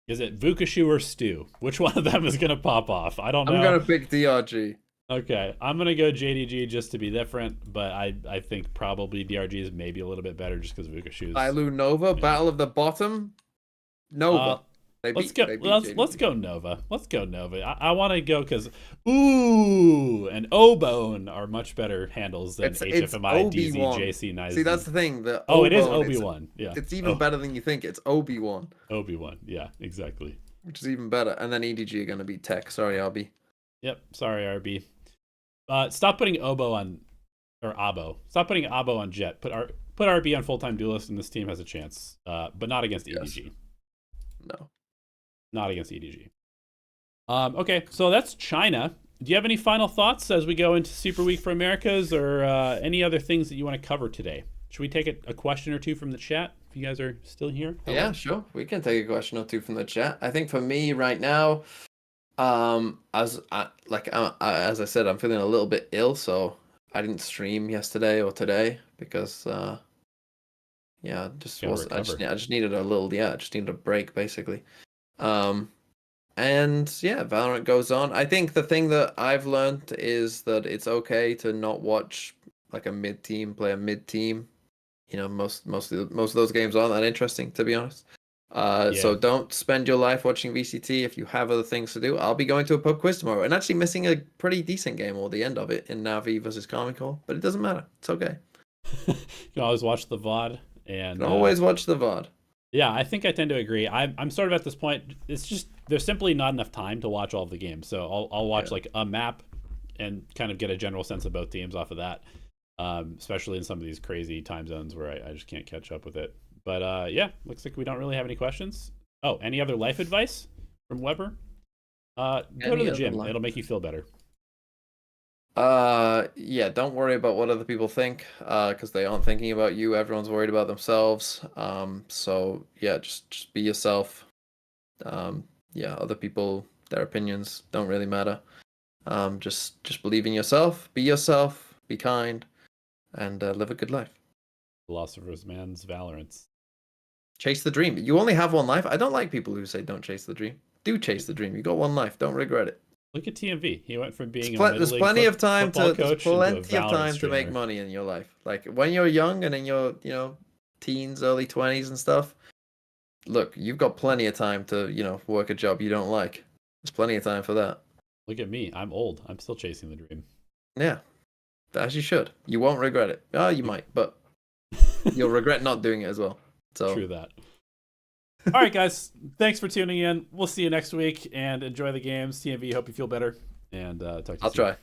Is it Vukashu or Stu? Which one of them is going to pop off? I don't know. I'm going to pick DRG. Okay. I'm going to go JDG just to be different, but I think probably DRG is maybe a little bit better just because Vukashu is... Ilu Nova, Battle of the Bottom. Nova. Let's go Nova. Let's go Nova. I want to go because Ooh and O-Bone are much better handles than HFMI, DZ, JC, Nice. See, that's the thing. It is Obi-Wan. Yeah. It's even better than you think. It's Obi-Wan. Obi-Wan. Yeah, exactly. Which is even better. And then EDG are going to be Tech. Sorry, RB. Yep. Sorry, RB. Stop putting Obo on... Or Abo. Stop putting Abo on Jet. Put RB on full-time duelist and this team has a chance. But not against EDG. No. Not against EDG. Okay, so that's China. Do you have any final thoughts as we go into Super Week for Americas, or any other things that you want to cover today? Should we take a question or two from the chat if you guys are still here? Yeah, sure. We can take a question or two from the chat. I think for me right now, as I said, I'm feeling a little bit ill, so I didn't stream yesterday or today because I just needed a break basically. Valorant goes on. I think the thing that I've learned is that it's okay to not watch like a mid team play a mid team. You know, most of those games aren't that interesting, to be honest. So don't spend your life watching VCT if you have other things to do. I'll be going to a pub quiz tomorrow and actually missing a pretty decent game or the end of it in Navi versus Carmichael, but it doesn't matter. It's okay. You can always watch the VOD and always watch the VOD. Yeah, I think I tend to agree. I'm sort of at this point. It's just there's simply not enough time to watch all of the games. So I'll watch like a map and kind of get a general sense of both teams off of that. Especially in some of these crazy time zones where I just can't catch up with it. But looks like we don't really have any questions. Oh, any other life advice from Weber? Go to the gym. It'll make you feel better. Yeah, don't worry about what other people think, because they aren't thinking about you. Everyone's worried about themselves. So yeah, just be yourself. Yeah, other people, their opinions don't really matter. Just believe in yourself, be kind, and live a good life. Philosopher's Man's Valorant. Chase the dream. You only have one life. I don't like people who say don't chase the dream. Do chase the dream. You got one life. Don't regret it. Look at TMV. He went from being a There's middle-aged plenty of time football to there's coach into a plenty of Valorant time to make streamer. money in your life. Like when you're young and in your, teens, early 20s and stuff. Look, you've got plenty of time to, work a job you don't like. There's plenty of time for that. Look at me. I'm old. I'm still chasing the dream. Yeah. As you should. You won't regret it. Oh, you might, but you'll regret not doing it as well. So True that. All right, guys. Thanks for tuning in. We'll see you next week and enjoy the games. TMV, hope you feel better. And talk to you soon. I'll try.